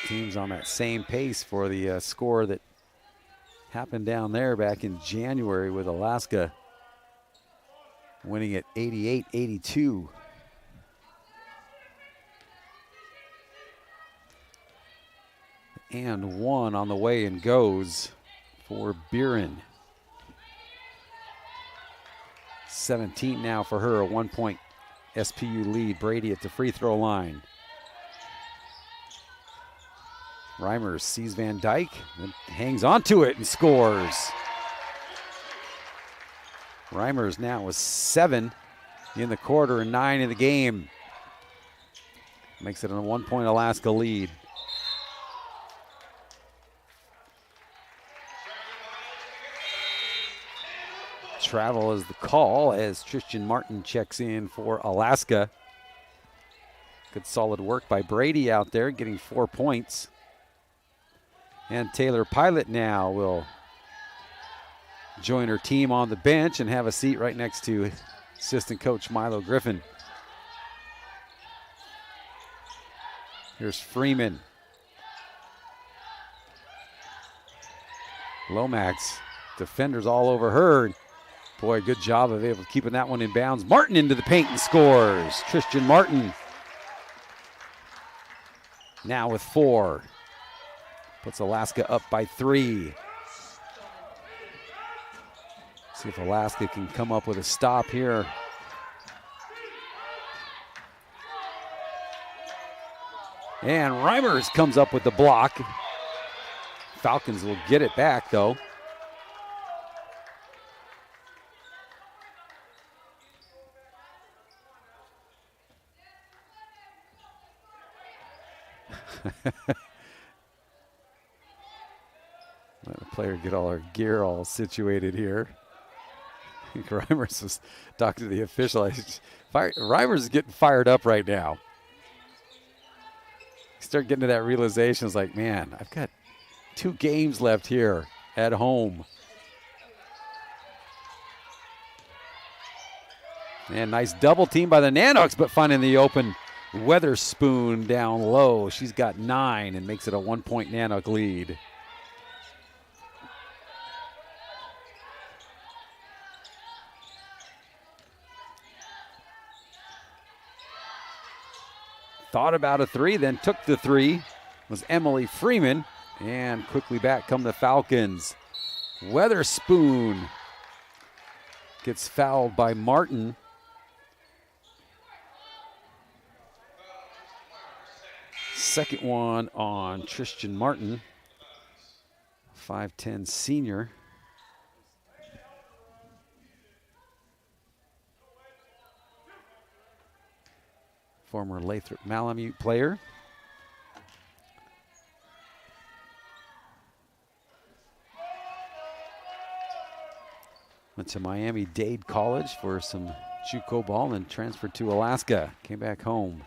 Teams on that same pace for the score that happened down there back in January with Alaska winning at 88-82. And 1 on the way and goes for Buren. 17 now for her, a 1-point SPU lead. Brady at the free throw line. Reimers sees Van Dyke, and hangs onto it and scores. Reimers now with 7 in the quarter and 9 in the game. Makes it a 1-point Alaska lead. Travel is the call as Tristan Martin checks in for Alaska. Good solid work by Brady out there, getting 4 points. And Taylor Pilot now will join her team on the bench and have a seat right next to assistant coach Milo Griffin. Here's Freeman. Lomax, defenders all over her. Boy, good job of able to keeping that one in bounds. Martin into the paint and scores. Tristan Martin now with 4. Puts Alaska up by 3. See if Alaska can come up with a stop here. And Reimers comes up with the block. Falcons will get it back, though. Let the player get all her gear all situated here. I think Reimers was talking to the official. Reimers is getting fired up right now. Start getting to that realization. It's like, man, I've got 2 games left here at home. And nice double team by the Nanoks, but finding the open Weatherspoon down low. She's got 9 and makes it a 1-point Nanook lead. Thought about a 3, then took the 3. Was Emily Freeman. And quickly back come the Falcons. Weatherspoon gets fouled by Martin. Second one on Tristan Martin, 5'10" senior. Former Lathrop Malamute player. Went to Miami-Dade College for some JUCO ball and transferred to Alaska. Came back home.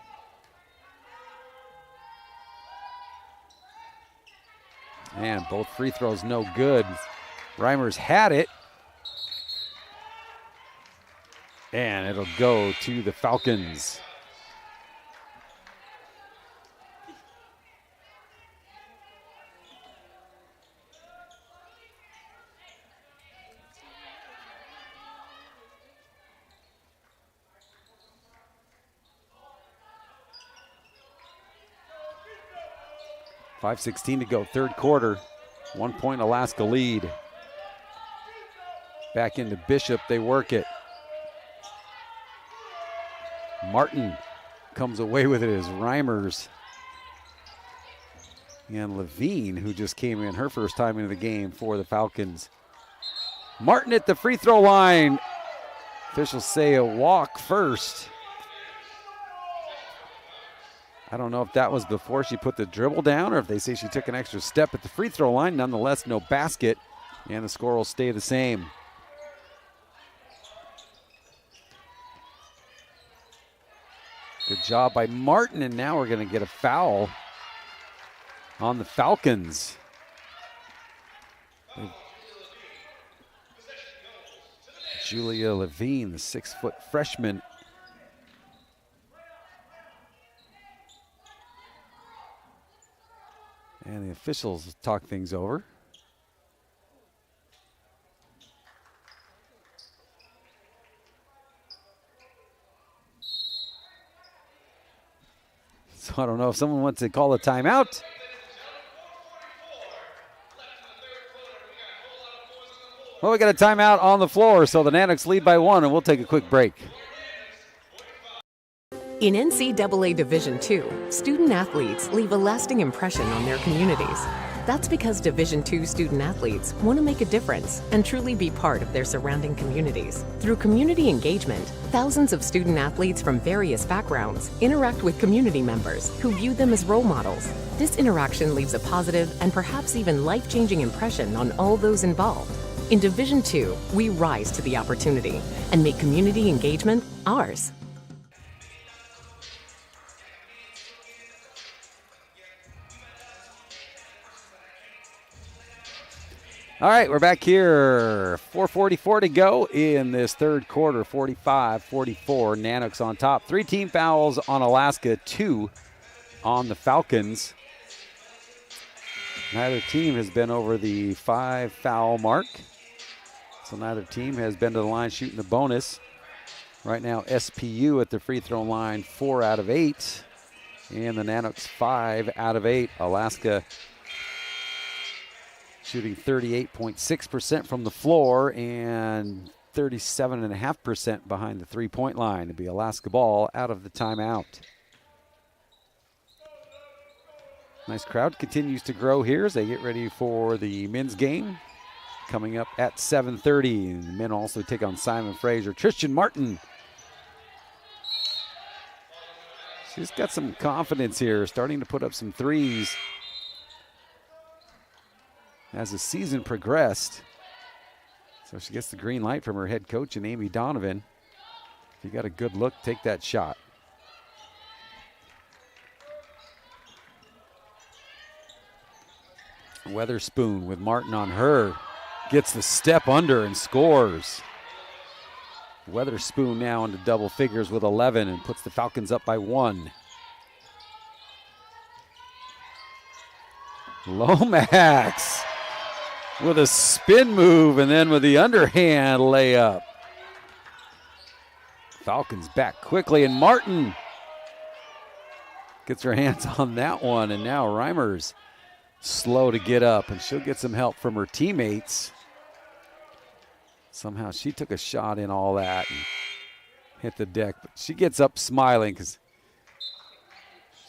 And both free throws no good. Reimers had it. And it'll go to the Falcons. .5:16 to go, third quarter. 1-point Alaska lead. Back into Bishop, they work it. Martin comes away with it as Reimers. And Levine, who just came in her first time into the game for the Falcons. Martin at the free throw line. Officials say a walk first. I don't know if that was before she put the dribble down or if they say she took an extra step at the free throw line. Nonetheless, no basket, and the score will stay the same. Good job by Martin, and now we're going to get a foul on the Falcons. Julia Levine, the 6-foot freshman. And the officials talk things over. So I don't know if someone wants to call a timeout. Well, we got a timeout on the floor, so the Nanoks lead by 1, and we'll take a quick break. In NCAA Division II, student athletes leave a lasting impression on their communities. That's because Division II student athletes want to make a difference and truly be part of their surrounding communities. Through community engagement, thousands of student athletes from various backgrounds interact with community members who view them as role models. This interaction leaves a positive and perhaps even life-changing impression on all those involved. In Division II, we rise to the opportunity and make community engagement ours. All right, we're back here. 4:44 to go in this third quarter, 45-44. Nanook's on top. 3 team fouls on Alaska, 2 on the Falcons. Neither team has been over the 5 foul mark. So neither team has been to the line shooting the bonus. Right now, SPU at the free throw line, 4 out of 8. And the Nanooks 5 out of 8. Alaska shooting 38.6% from the floor and 37.5% behind the three-point line. It'll be Alaska ball out of the timeout. Nice crowd continues to grow here as they get ready for the men's game coming up at 7:30. The men also take on Simon Fraser. Tristan Martin. She's got some confidence here, starting to put up some threes as the season progressed. So she gets the green light from her head coach and Amy Donovan. If you got a good look, take that shot. Weatherspoon with Martin on her. Gets the step under and scores. Weatherspoon now into double figures with 11 and puts the Falcons up by 1. Lomax with a spin move and then with the underhand layup. Falcons back quickly and Martin gets her hands on that one, and now Reimer's slow to get up and she'll get some help from her teammates. Somehow she took a shot in all that and hit the deck, but she gets up smiling because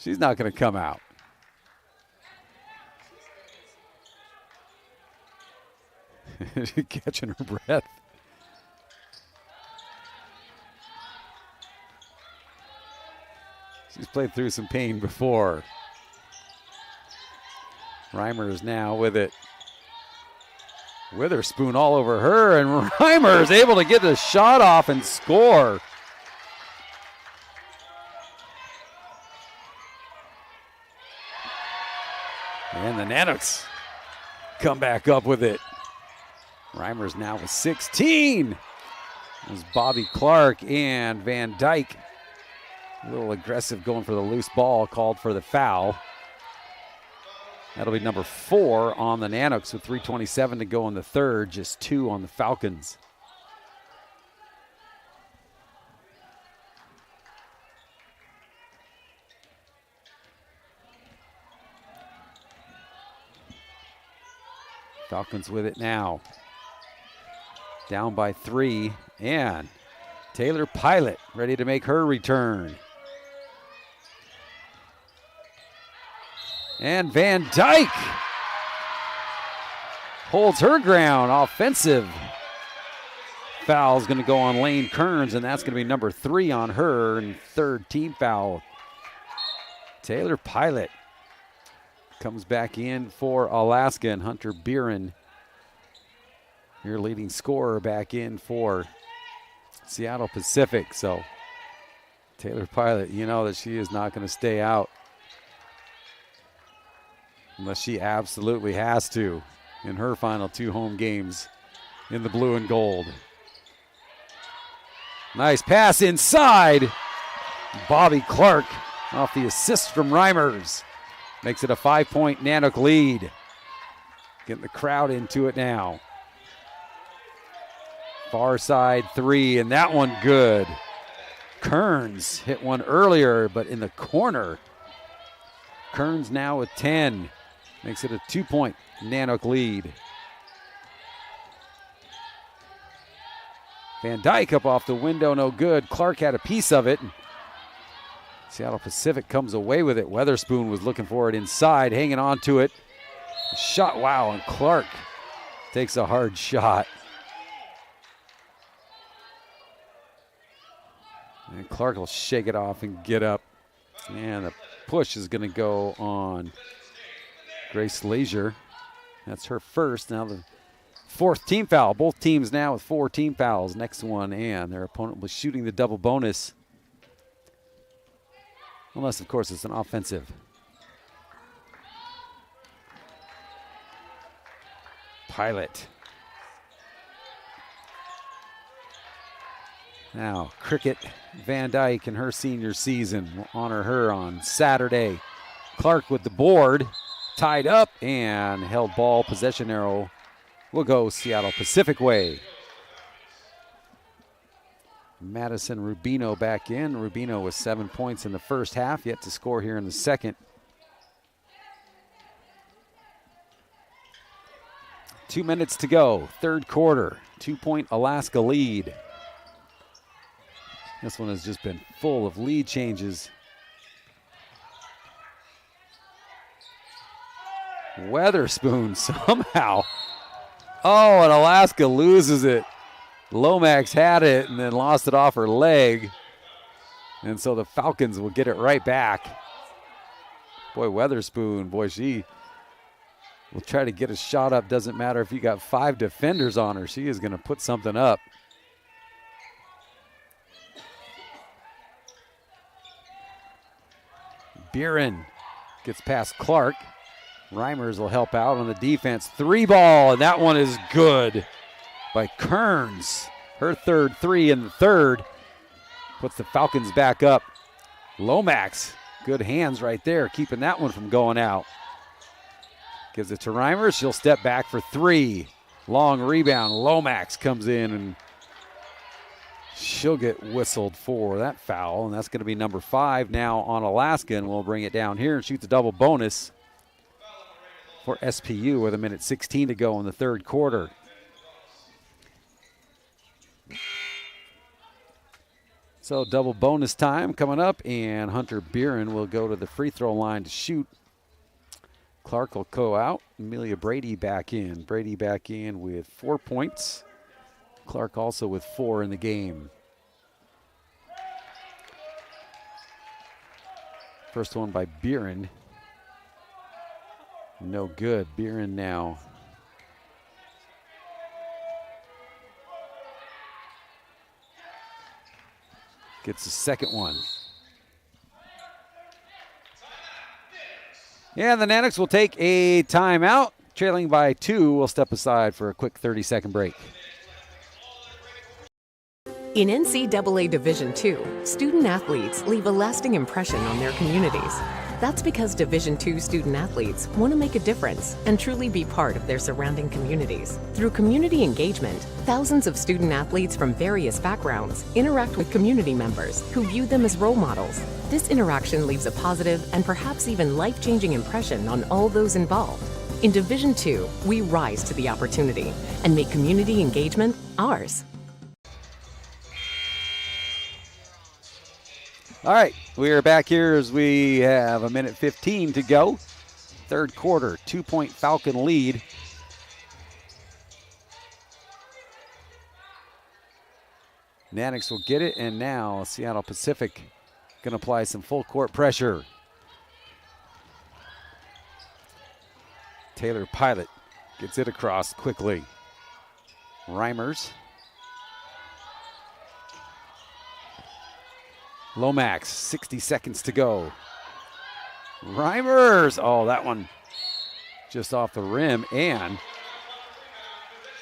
she's not going to come out. Catching her breath. She's played through some pain before. Reimer is now with it. Witherspoon all over her, and Reimer is able to get the shot off and score. And the Nanooks come back up with it. Reimer's now with 16. It was Bobby Clark and Van Dyke. A little aggressive going for the loose ball, called for the foul. That'll be number 4 on the Nanooks with 3:27 to go in the third, just 2 on the Falcons. Falcons with it now. Down by 3, and Taylor Pilot ready to make her return. And Van Dyke holds her ground. Offensive foul is going to go on Lane Kearns, and that's going to be number 3 on her, and third team foul. Taylor Pilot comes back in for Alaska, and Hunter Beeren, your leading scorer, back in for Seattle Pacific. So Taylor Pilot, you know that she is not going to stay out unless she absolutely has to in her final 2 home games in the blue and gold. Nice pass inside. Bobby Clark off the assist from Reimers. Makes it a 5-point Nanook lead. Getting the crowd into it now. Far side 3, and that one good. Kearns hit one earlier, but in the corner. Kearns now with 10. Makes it a 2-point Nanook lead. Van Dyke up off the window, no good. Clark had a piece of it. Seattle Pacific comes away with it. Weatherspoon was looking for it inside, hanging on to it. Shot, wow, and Clark takes a hard shot. And Clark will shake it off and get up. And the push is going to go on Grace Leisure. That's her first. Now the fourth team foul. Both teams now with 4 team fouls. Next one, and their opponent was shooting the double bonus. Unless, of course, it's an offensive. Pilot. Now, Cricket Van Dyke in her senior season. We'll honor her on Saturday. Clark with the board. Tied up and held ball. Possession arrow will go Seattle Pacific way. Madison Rubino back in. Rubino with 7 points in the first half. Yet to score here in the second. 2 minutes to go. Third quarter. 2-point Alaska lead. This one has just been full of lead changes. Weatherspoon somehow. Oh, and Alaska loses it. Lomax had it and then lost it off her leg. And so the Falcons will get it right back. Boy, Weatherspoon, boy, she will try to get a shot up. Doesn't matter if you got 5 defenders on her. She is going to put something up. Buren gets past Clark. Reimers will help out on the defense. 3-ball, and that one is good by Kearns. Her third 3 in the third. Puts the Falcons back up. Lomax, good hands right there, keeping that one from going out. Gives it to Reimers. She'll step back for 3. Long rebound. Lomax comes in, and she'll get whistled for that foul, and that's going to be number 5 now on Alaska, and we'll bring it down here and shoot the double bonus for SPU with 1:16 to go in the third quarter. So double bonus time coming up, and Hunter Buren will go to the free throw line to shoot. Clark will go out. Amelia Brady back in. Brady back in with 4 points. Clark also with 4 in the game. First one by Buren. No good. Buren now. Gets the second one. And the Natics will take a timeout. Trailing by 2, we'll step aside for a quick 30-second break. In NCAA Division II, student athletes leave a lasting impression on their communities. That's because Division II student athletes want to make a difference and truly be part of their surrounding communities. Through community engagement, thousands of student athletes from various backgrounds interact with community members who view them as role models. This interaction leaves a positive and perhaps even life-changing impression on all those involved. In Division II, we rise to the opportunity and make community engagement ours. All right, we are back here as we have 1:15 to go. Third quarter, 2-point Falcon lead. Natics will get it, and now Seattle Pacific going to apply some full court pressure. Taylor Pilot gets it across quickly. Reimers. Lomax, 60 seconds to go. Reimers, oh, that one just off the rim, and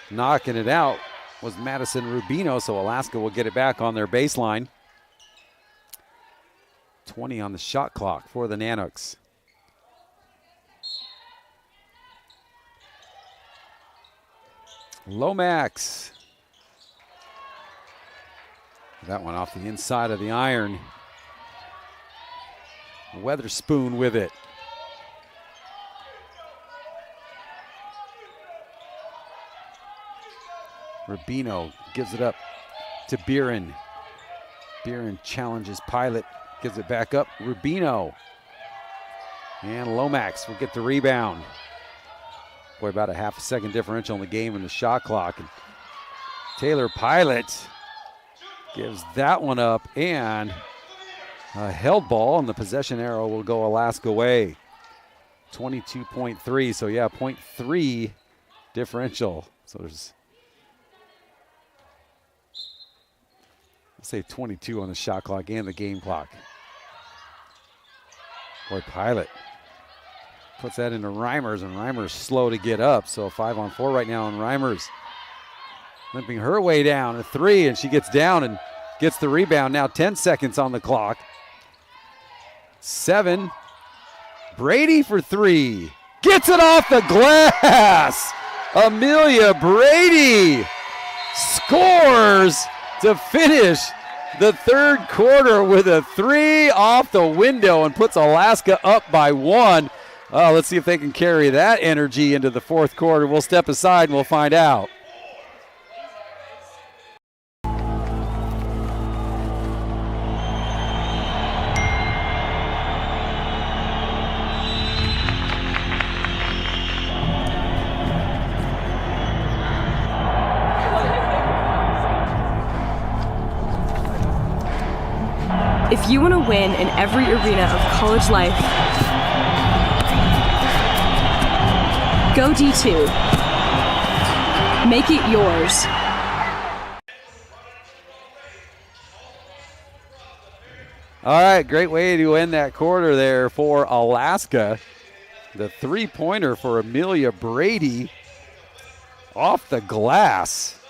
knocking it out was Madison Rubino, so Alaska will get it back on their baseline. 20 on the shot clock for the Nanoks. Lomax. That one off the inside of the iron. Weatherspoon with it. Rubino gives it up to Buren. Buren challenges Pilot, gives it back up. Rubino. And Lomax will get the rebound. Boy, about a half a second differential in the game in the shot clock. And Taylor Pilot gives that one up, and a held ball, and the possession arrow will go Alaska way. 22.3, so yeah, 0.3 differential. So there's, let's say 22 on the shot clock and the game clock. Boy, Pilot puts that into Reimers, and Reimers slow to get up. So 5-on-4 right now on Reimers. Limping her way down, a three, and she gets down and gets the rebound. Now 10 seconds on the clock. 7. Brady for three. Gets it off the glass. Amelia Brady scores to finish the third quarter with a three off the window and puts Alaska up by 1. Let's see if they can carry that energy into the fourth quarter. We'll step aside and we'll find out. If you want to win in every arena of college life, go D2. Make it yours. All right, great way to end that quarter there for Alaska. The three-pointer for Amelia Brady off the glass.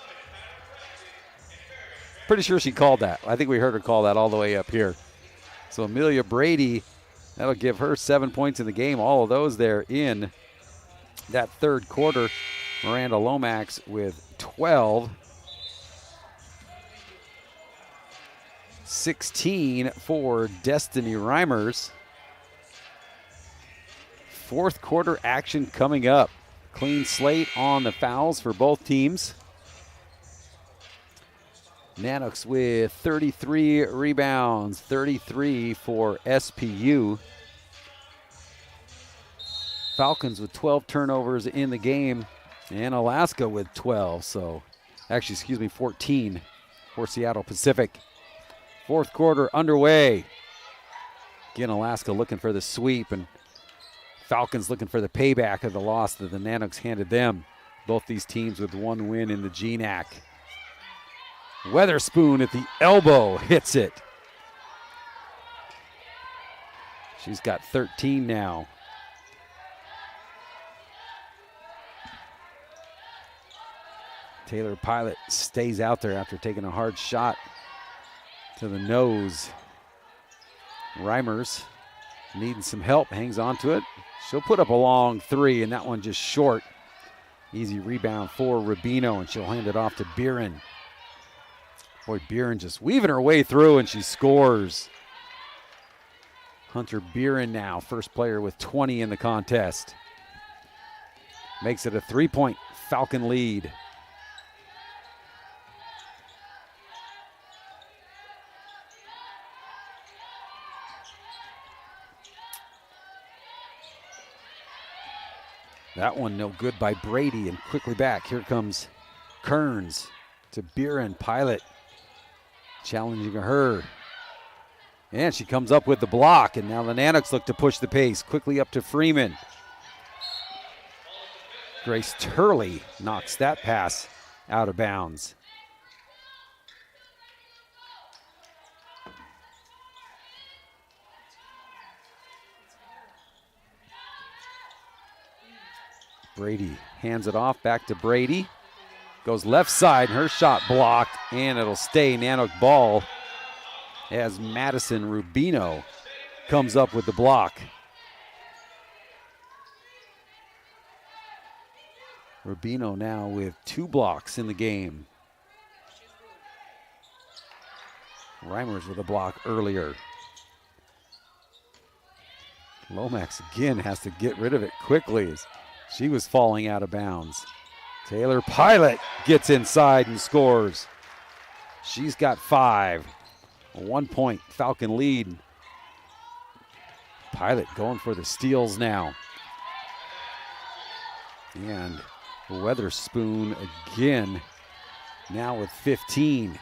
Pretty sure she called that. I think we heard her call that all the way up here. So Amelia Brady, that'll give her 7 points in the game. All of those there in that third quarter. Miranda Lomax with 12. 16 for Destiny Reimers. Fourth quarter action coming up. Clean slate on the fouls for both teams. Nanoks with 33 rebounds, 33 for SPU. Falcons with 12 turnovers in the game, and Alaska with 12. So, actually, 14 for Seattle Pacific. Fourth quarter underway. Again, Alaska looking for the sweep, and Falcons looking for the payback of the loss that the Nanoks handed them. Both these teams with one win in the GNAC. Weatherspoon at the elbow hits it. She's got 13 now. Taylor Pilot stays out there after taking a hard shot to the nose. Reimers needing some help, hangs on to it. She'll put up a long three, and that one just short. Easy rebound for Rubino, and she'll hand it off to Buren. Boy, Buren just weaving her way through, and she scores. Hunter Buren now, first player with 20 in the contest. Makes it a 3-point Falcon lead. That one no good by Brady, and quickly back. Here comes Kearns to Buren. Pilot challenging her. And she comes up with the block, and now the Nanoks look to push the pace. Quickly up to Freeman. Grace Turley knocks that pass out of bounds. Brady hands it off back to Brady. Goes left side, and her shot blocked, and it'll stay Nanook ball as Madison Rubino comes up with the block. Rubino now with 2 blocks in the game. Reimers with a block earlier. Lomax again has to get rid of it quickly as she was falling out of bounds. Taylor Pilot gets inside and scores. She's got 5. A 1-point Falcon lead. Pilot going for the steals now. And Weatherspoon again, now with 15.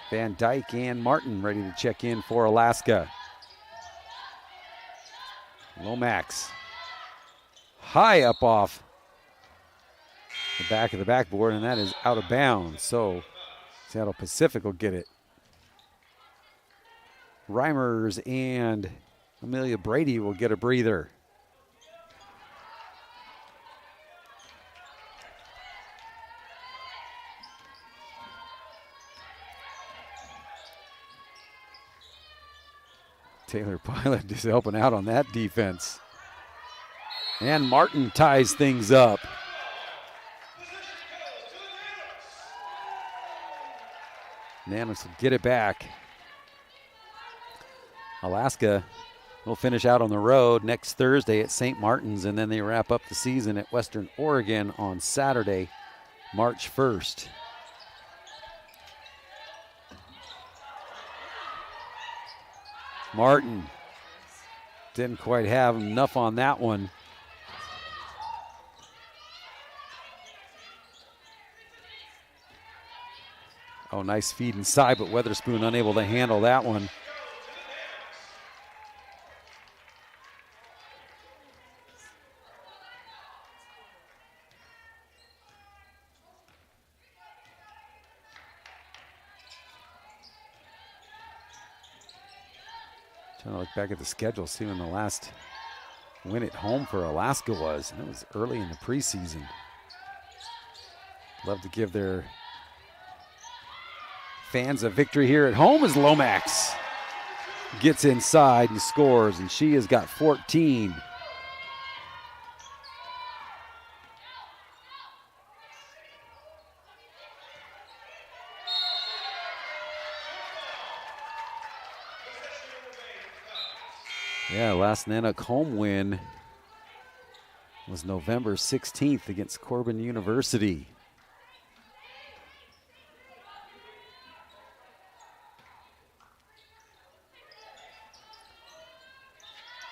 Van Dyke and Martin ready to check in for Alaska. Lomax high up off the back of the backboard, and that is out of bounds. So Seattle Pacific will get it. Reimers and Amelia Brady will get a breather. Taylor Pilot just helping out on that defense. And Martin ties things up. Nanox will get it back. Alaska will finish out on the road next Thursday at St. Martin's, and then they wrap up the season at Western Oregon on Saturday, March 1st. Martin didn't quite have enough on that one. Oh, nice feed inside, but Weatherspoon unable to handle that one. Trying to look back at the schedule, see when the last win at home for Alaska was. And it was early in the preseason. Love to give their fans a victory here at home as Lomax gets inside and scores, and she has got 14. Yeah, last Nanook home win was November 16th against Corbin University.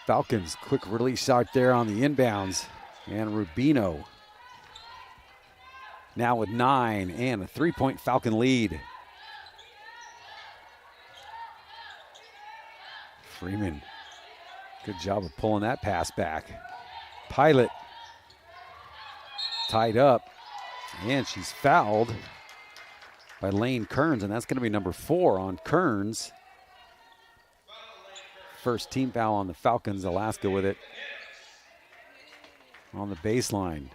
Falcons, quick release shot there on the inbounds. And Rubino now with 9 and a 3-point Falcon lead. Freeman, good job of pulling that pass back. Pilot tied up, and she's fouled by Lane Kearns, and that's going to be number 4 on Kearns. First team foul on the Falcons. Alaska with it on the baseline.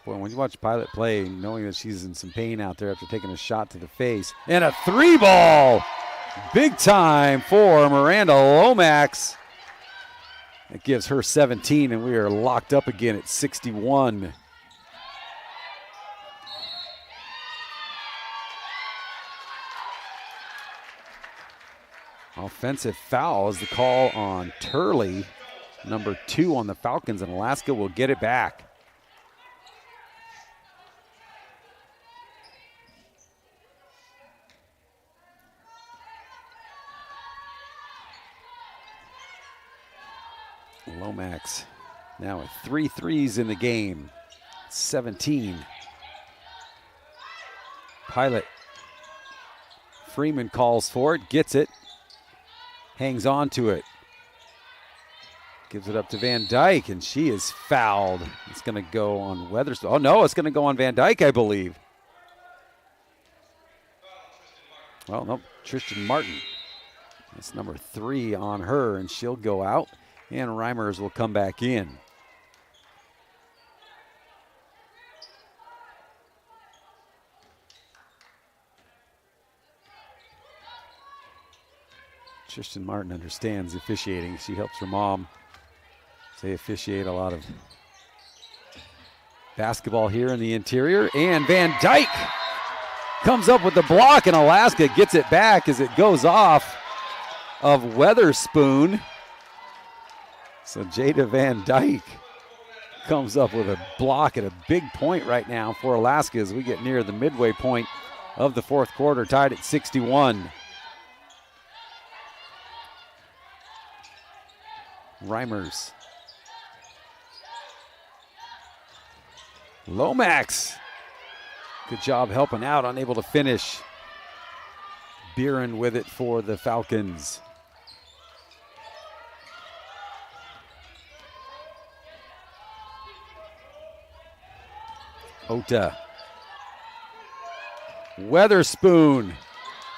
Boy, when you watch Pilot play, knowing that she's in some pain out there after taking a shot to the face. And a 3-ball! Big time for Miranda Lomax. That gives her 17, and we are locked up again at 61. Offensive foul is the call on Turley, number 2 on the Falcons, and Alaska will get it back. Lomax now with 3 threes in the game, 17. Pilot. Freeman calls for it, gets it. Hangs on to it. Gives it up to Van Dyke, and she is fouled. It's going to go on Weatherspoon. Oh, no, it's going to go on Van Dyke, I believe. Well, no, Tristan Martin. That's number 3 on her, and she'll go out, and Reimers will come back in. Tristan Martin understands officiating. She helps her mom. They officiate a lot of basketball here in the interior. And Van Dyke comes up with the block, and Alaska gets it back as it goes off of Weatherspoon. So Jada Van Dyke comes up with a block at a big point right now for Alaska as we get near the midway point of the fourth quarter, tied at 61. Reimers. Lomax. Good job helping out, unable to finish. Buren with it for the Falcons. Ota. Weatherspoon.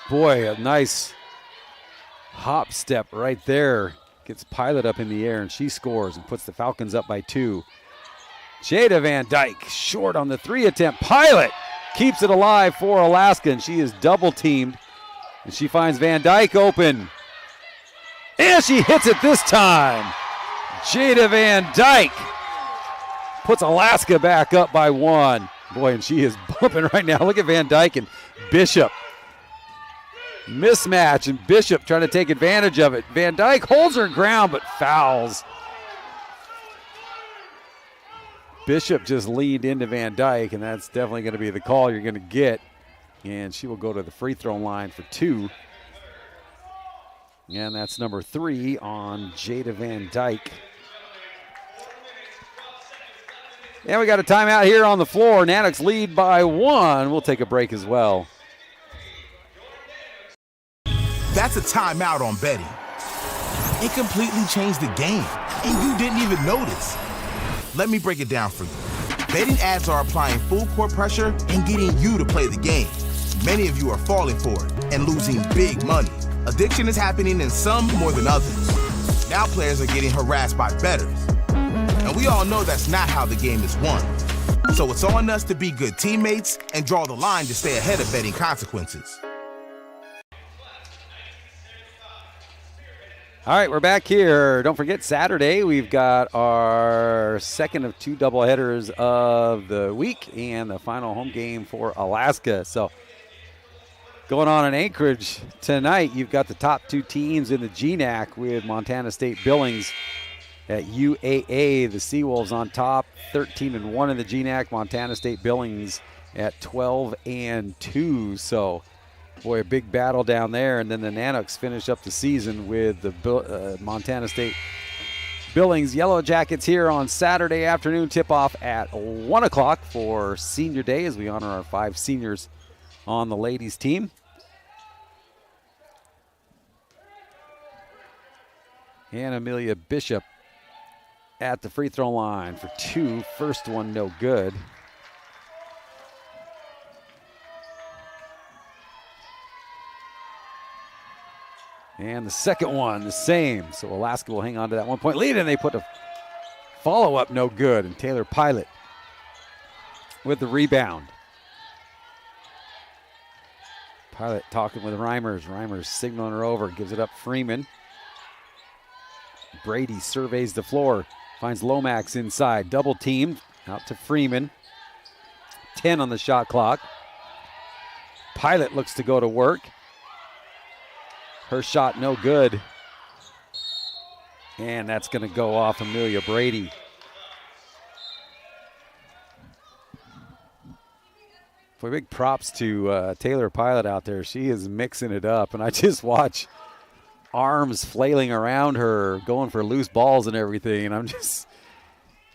Boy, a nice hop step right there. Gets Pilot up in the air, and she scores and puts the Falcons up by 2. Jada Van Dyke short on the 3 attempt. Pilot keeps it alive for Alaska, and she is double teamed. And she finds Van Dyke open. And she hits it this time. Jada Van Dyke puts Alaska back up by 1. Boy, and she is bumping right now. Look at Van Dyke and Bishop. Mismatch, and Bishop trying to take advantage of it. Van Dyke holds her ground but fouls. Bishop just leaned into Van Dyke, and that's definitely going to be the call you're going to get. And she will go to the free throw line for 2. And that's number 3 on Jada Van Dyke. And we got a timeout here on the floor. Nanoks lead by 1. We'll take a break as well. That's a timeout on betting. It completely changed the game, and you didn't even notice. Let me break it down for you. Betting ads are applying full court pressure and getting you to play the game. Many of you are falling for it and losing big money. Addiction is happening in some more than others. Now players are getting harassed by bettors. And we all know that's not how the game is won. So it's on us to be good teammates and draw the line to stay ahead of betting consequences. All right, we're back here. Don't forget, Saturday, we've got our second of 2 doubleheaders of the week and the final home game for Alaska. So going on in Anchorage tonight, you've got the top 2 teams in the GNAC with Montana State Billings at UAA. The Seawolves on top, 13-1 in the GNAC. Montana State Billings at 12-2. So boy, a big battle down there. And then the Nanoks finish up the season with the Montana State Billings Yellow Jackets here on Saturday afternoon. Tip-off at 1 o'clock for Senior Day as we honor our 5 seniors on the ladies' team. And Amelia Bishop at the free throw line for 2. First one no good. And the second one, the same. So Alaska will hang on to that 1-point lead, and they put a follow-up no good. And Taylor Pilot with the rebound. Pilot talking with Reimers. Reimers signaling her over, gives it up Freeman. Brady surveys the floor, finds Lomax inside. Double teamed, out to Freeman. 10 on the shot clock. Pilot looks to go to work. Her shot no good. And that's going to go off Amelia Brady. Boy, big props to Taylor Pilot out there. She is mixing it up. And I just watch arms flailing around her, going for loose balls and everything. And I'm just,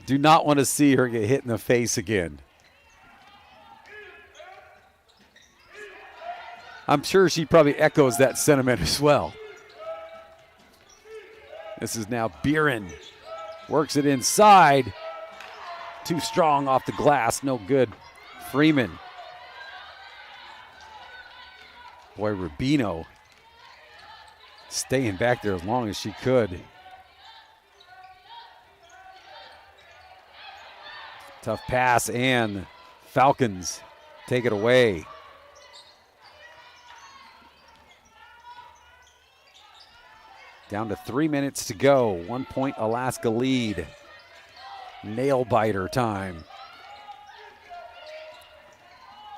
do not want to see her get hit in the face again. I'm sure she probably echoes that sentiment as well. This is now Buren. Works it inside. Too strong off the glass. No good. Freeman. Boy, Rubino staying back there as long as she could. Tough pass, and Falcons take it away. Down to 3 minutes to go. 1 point Alaska lead. Nail biter time.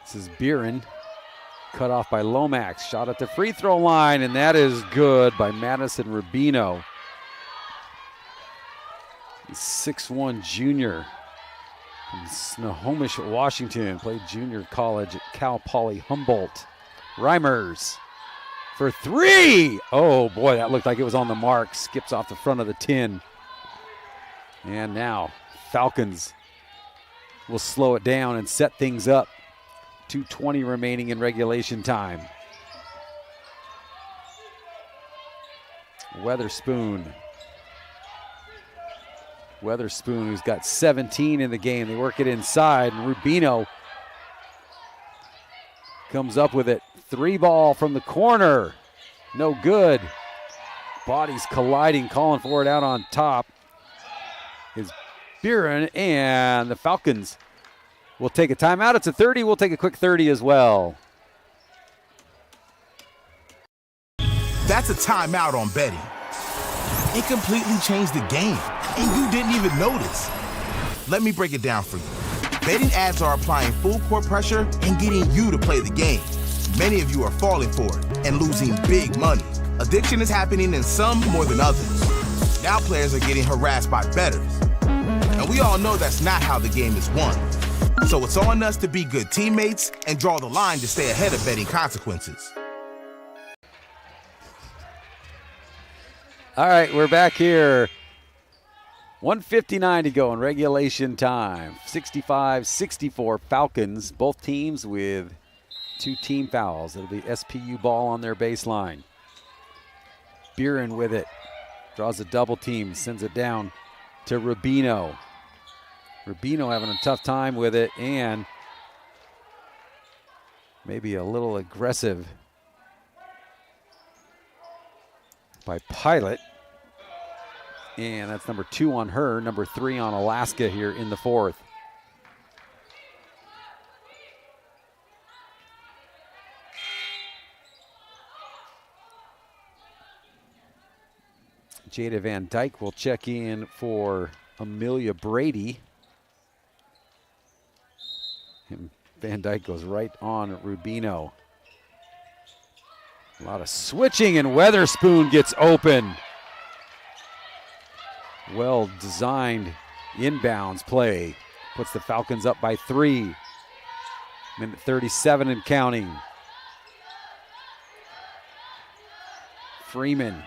This is Buren. Cut off by Lomax. Shot at the free throw line, and that is good by Madison Rubino. He's 6'1" junior from Snohomish, Washington. Played junior college at Cal Poly Humboldt. Reimers for 3. Oh, boy, that looked like it was on the mark. Skips off the front of the tin. And now Falcons will slow it down and set things up. 2:20 remaining in regulation time. Weatherspoon, who's got 17 in the game. They work it inside, and Rubino comes up with it. 3-ball from the corner. No good. Bodies colliding, calling for it out on top is Buren, and the Falcons will take a timeout. It's a 30. We'll take a quick 30 as well. That's a timeout on betting. It completely changed the game, and you didn't even notice. Let me break it down for you. Betting ads are applying full court pressure and getting you to play the game. Many of you are falling for it and losing big money. Addiction is happening in some more than others. Now players are getting harassed by bettors. And we all know that's not how the game is won. So it's on us to be good teammates and draw the line to stay ahead of betting consequences. All right, we're back here. 1:59 to go in regulation time. 65-64 Falcons. Both teams with 2 team fouls. It'll be SPU ball on their baseline. Buren with it. Draws a double team, sends it down to Rubino. Rubino having a tough time with it, and maybe a little aggressive by Pilot. And that's number 2 on her, number 3 on Alaska here in the 4th. Jada Van Dyke will check in for Amelia Brady. And Van Dyke goes right on Rubino. A lot of switching, and Weatherspoon gets open. Well-designed inbounds play. Puts the Falcons up by 3. Minute 37 and counting. Freeman.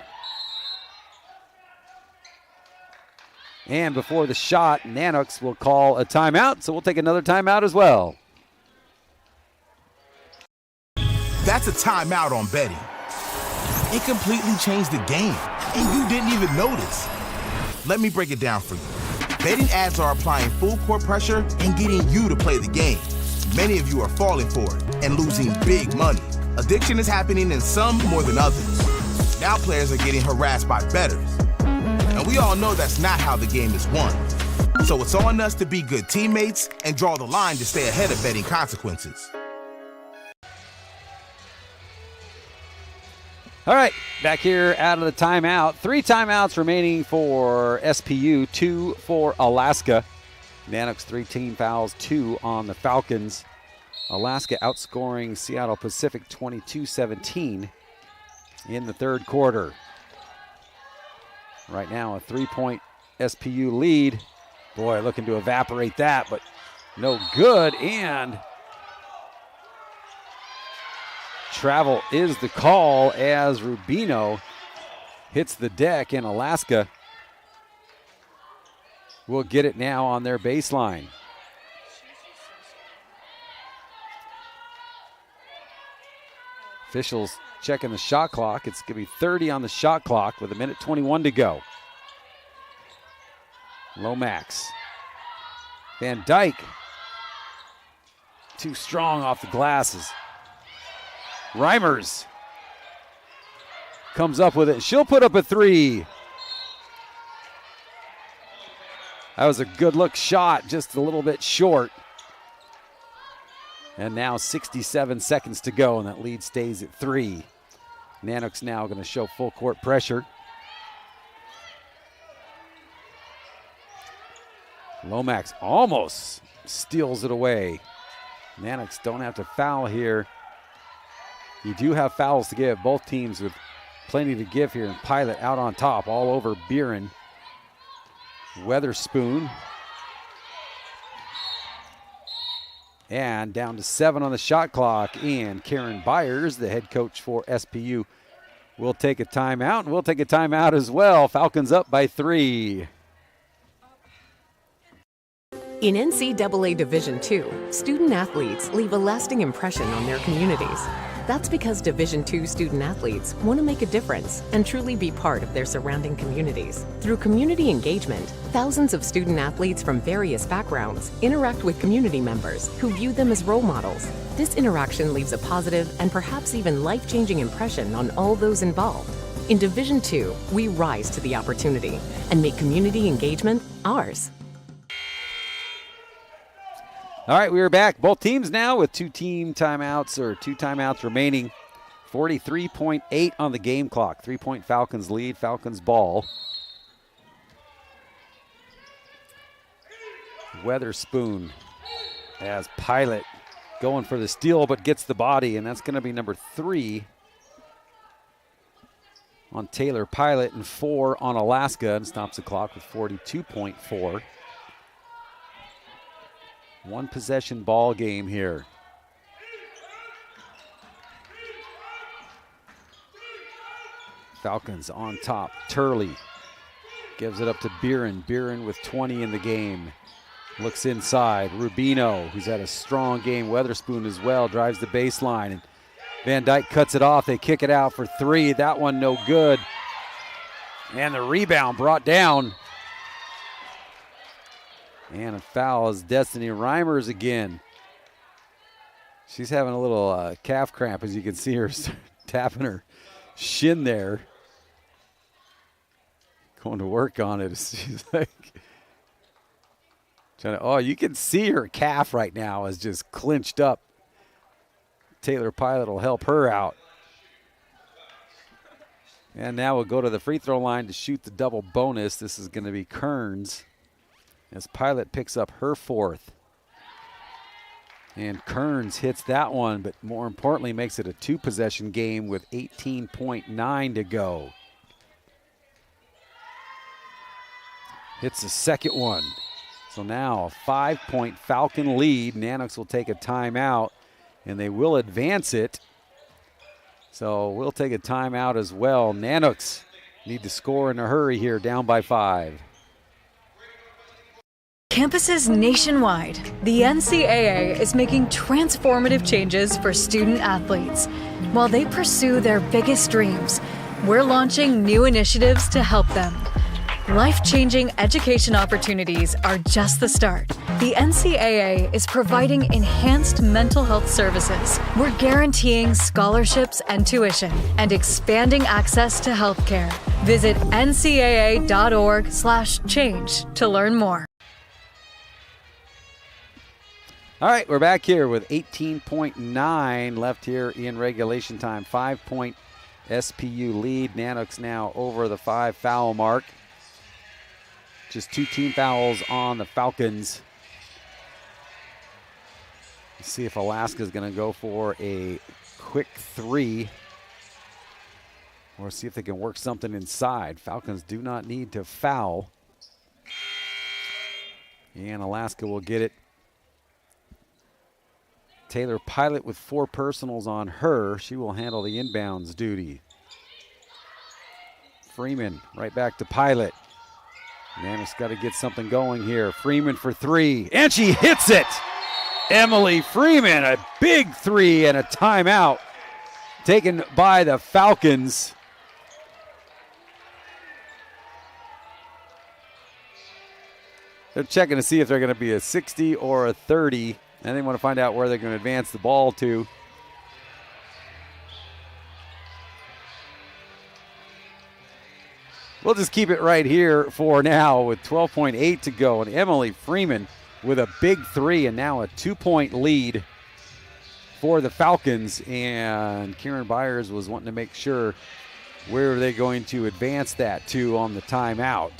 And before the shot, Nanox will call a timeout, so we'll take another timeout as well. That's a timeout on betting. It completely changed the game, and you didn't even notice. Let me break it down for you. Betting ads are applying full court pressure and getting you to play the game. Many of you are falling for it and losing big money. Addiction is happening in some more than others. Now players are getting harassed by bettors. And we all know that's not how the game is won. So it's on us to be good teammates and draw the line to stay ahead of betting consequences. All right, back here out of the timeout. 3 timeouts remaining for SPU, 2 for Alaska. Nanox 3 team fouls, 2 on the Falcons. Alaska outscoring Seattle Pacific 22-17 in the 3rd quarter. Right now a 3-point SPU lead. Boy, looking to evaporate that, but no good. And travel is the call as Rubino hits the deck, and Alaska will get it now on their baseline. Officials checking the shot clock. It's going to be 30 on the shot clock with 1:21 to go. Lomax. Van Dyke. Too strong off the glasses. Reimers comes up with it. She'll put up a 3. That was a good look shot, just a little bit short. And now 67 seconds to go, and that lead stays at 3. Nanox now going to show full court pressure. Lomax almost steals it away. Nanox don't have to foul here. You do have fouls to give. Both teams with plenty to give here. And Pilot out on top, all over Buren. Weatherspoon. And down to 7 on the shot clock. And Karen Byers, the head coach for SPU, will take a timeout. And we'll take a timeout as well. Falcons up by 3. In NCAA Division II, student athletes leave a lasting impression on their communities. That's because Division II student athletes want to make a difference and truly be part of their surrounding communities. Through community engagement, thousands of student athletes from various backgrounds interact with community members who view them as role models. This interaction leaves a positive and perhaps even life-changing impression on all those involved. In Division II, we rise to the opportunity and make community engagement ours. All right, we are back. Both teams now with two timeouts remaining. 43.8 on the game clock. 3-point Falcons lead. Falcons ball. Weatherspoon as Pilot going for the steal but gets the body, and that's going to be number 3 on Taylor Pilot and 4 on Alaska, and stops the clock with 42.4. One possession ball game here. Falcons on top. Turley gives it up to Beeren. Beeren with 20 in the game. Looks inside. Rubino, who's had a strong game. Weatherspoon as well, drives the baseline. And Van Dyke cuts it off. They kick it out for 3. That one no good. And the rebound brought down. And a foul is Destiny Reimers again. She's having a little calf cramp, as you can see her tapping her shin there. Going to work on it. She's like trying to, you can see her calf right now is just clinched up. Taylor Pilot will help her out. And now we'll go to the free throw line to shoot the double bonus. This is going to be Kearns, as Pilot picks up her 4th. And Kearns hits that one, but more importantly makes it a 2-possession game with 18.9 to go. Hits the second one. So now a 5-point Falcon lead. Nanox will take a timeout, and they will advance it. So we'll take a timeout as well. Nanox need to score in a hurry here, down by 5. Campuses nationwide, the NCAA is making transformative changes for student athletes. While they pursue their biggest dreams, we're launching new initiatives to help them. Life-changing education opportunities are just the start. The NCAA is providing enhanced mental health services. We're guaranteeing scholarships and tuition and expanding access to healthcare. Visit ncaa.org/change to learn more. All right, we're back here with 18.9 left here in regulation time. 5-point SPU lead. Nanox now over the 5 foul mark. Just 2 team fouls on the Falcons. Let's see if Alaska's going to go for a quick 3 or see if they can work something inside. Falcons do not need to foul. And Alaska will get it. Taylor Pilot with 4 personals on her. She will handle the inbounds duty. Freeman right back to Pilot. Nanox got to get something going here. Freeman for 3, and she hits it. Emily Freeman, a big 3 and a timeout taken by the Falcons. They're checking to see if they're going to be a 60 or a 30. And they want to find out where they're going to advance the ball to. We'll just keep it right here for now with 12.8 to go. And Emily Freeman with a big 3 and now a 2-point lead for the Falcons. And Kieran Byers was wanting to make sure where are they going to advance that to on the timeout.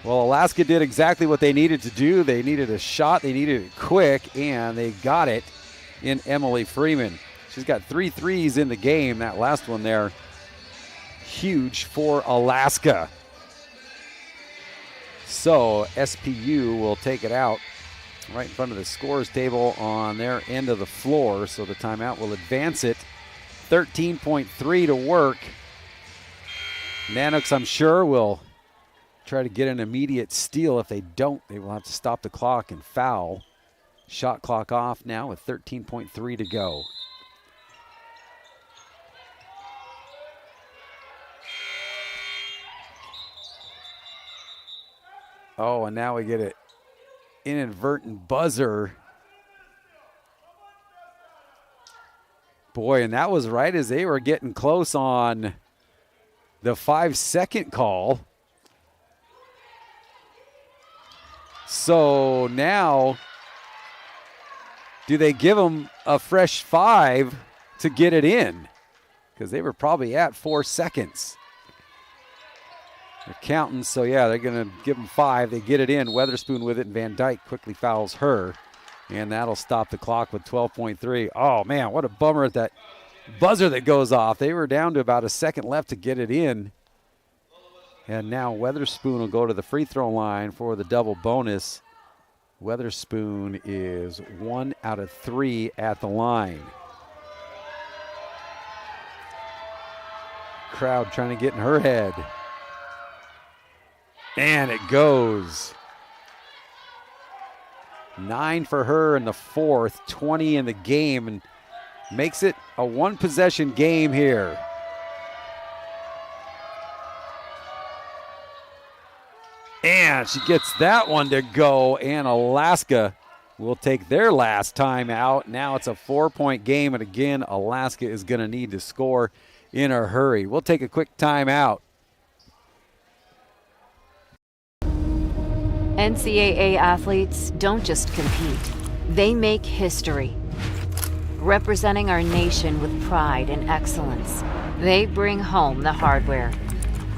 Well, Alaska did exactly what they needed to do. They needed a shot. They needed it quick, and they got it in Emily Freeman. She's got 3 threes in the game. That last one there, huge for Alaska. So SPU will take it out right in front of the scores table on their end of the floor. So the timeout will advance it. 13.3 to work. Nanox, I'm sure, will try to get an immediate steal. If they don't, they will have to stop the clock and foul. Shot clock off now with 13.3 to go. Oh, and now we get an inadvertent buzzer. Boy, and that was right as they were getting close on the 5-second call. So now, do they give them a fresh 5 to get it in? Because they were probably at 4 seconds. They're counting, so yeah, they're going to give them 5. They get it in. Weatherspoon with it, and Van Dyke quickly fouls her. And that'll stop the clock with 12.3. Oh, man, what a bummer at that buzzer that goes off. They were down to about a second left to get it in. And now Weatherspoon will go to the free throw line for the double bonus. Weatherspoon is 1 out of 3 at the line. Crowd trying to get in her head. And it goes. 9 for her in the fourth, 20 in the game, and makes it a one-possession game here. And she gets that one to go, and Alaska will take their last time out. Now it's a 4-point game, and again, Alaska is going to need to score in a hurry. We'll take a quick timeout. NCAA athletes don't just compete, they make history. Representing our nation with pride and excellence, they bring home the hardware.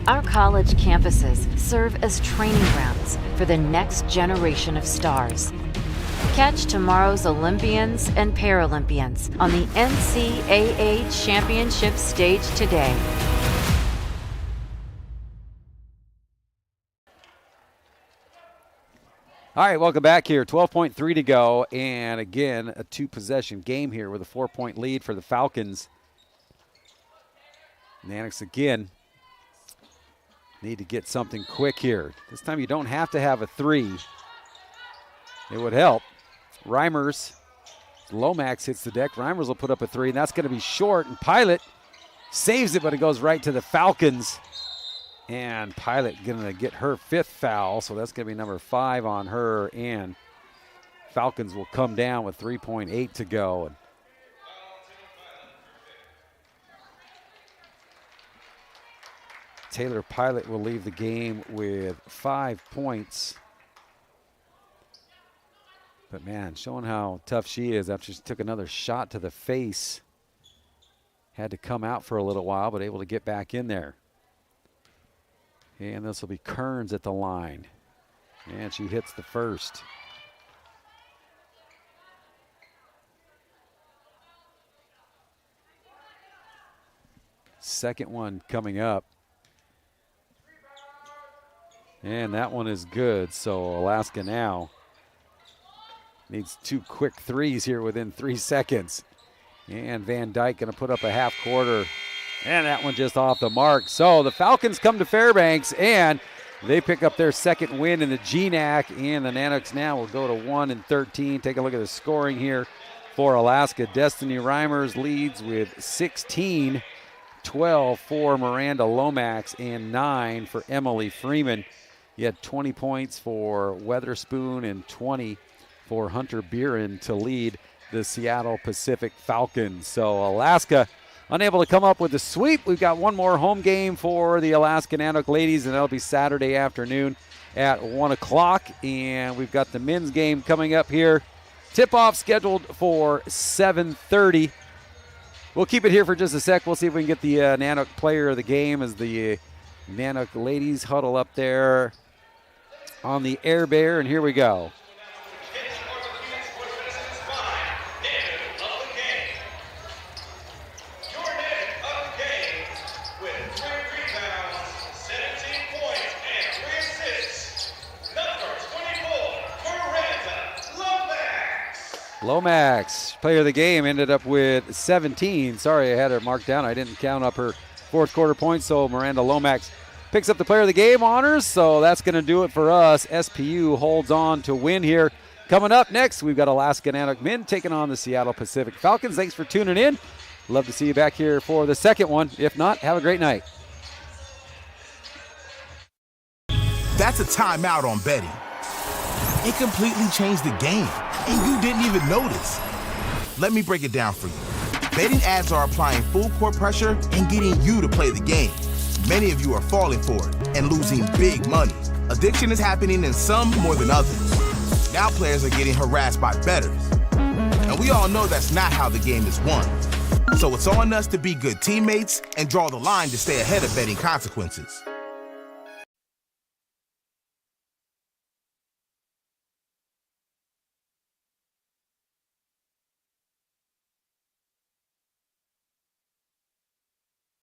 Our college campuses serve as training grounds for the next generation of stars. Catch tomorrow's Olympians and Paralympians on the NCAA Championship stage today. All right, welcome back here. 12.3 to go, and again, a two-possession game here with a 4-point lead for the Falcons. Naniks again need to get something quick here. This time you don't have to have a 3. It would help. Reimers, Lomax hits the deck. Reimers will put up a 3, and that's going to be short, and Pilot saves it, but it goes right to the Falcons. And Pilot going to get her 5th foul, so that's going to be number 5 on her. And Falcons will come down with 3.8 to go. And Taylor Pilot will leave the game with 5 points. But, man, showing how tough she is after she took another shot to the face. Had to come out for a little while, but able to get back in there. And this will be Kearns at the line. And she hits the first. Second one coming up. And that one is good. So Alaska now needs 2 quick threes here within 3 seconds. And Van Dyke going to put up a half quarter. And that one just off the mark. So the Falcons come to Fairbanks, and they pick up their second win in the GNAC. And the Naniks now will go to 1-13. Take a look at the scoring here for Alaska. Destiny Reimers leads with 16, 12 for Miranda Lomax, and 9 for Emily Freeman. You had 20 points for Weatherspoon and 20 for Hunter Buren to lead the Seattle Pacific Falcons. So Alaska unable to come up with the sweep. We've got one more home game for the Alaska Nanook ladies, and that'll be Saturday afternoon at 1 o'clock. And we've got the men's game coming up here. Tip-off scheduled for 7:30. We'll keep it here for just a sec. We'll see if we can get the Nanook player of the game as the Nanook ladies huddle up there on the Air Bear, and here we go. Lomax, player of the game, ended up with 17. Sorry, I had her marked down. I didn't count up her fourth quarter points, so Miranda Lomax picks up the player of the game honors, so that's going to do it for us. SPU holds on to win here. Coming up next, we've got Alaska Nanook men taking on the Seattle Pacific Falcons. Thanks for tuning in. Love to see you back here for the second one. If not, have a great night. That's a timeout on betting. It completely changed the game, and you didn't even notice. Let me break it down for you. Betting ads are applying full court pressure and getting you to play the game. Many of you are falling for it and losing big money. Addiction is happening in some more than others. Now players are getting harassed by bettors. And we all know that's not how the game is won. So it's on us to be good teammates and draw the line to stay ahead of betting consequences.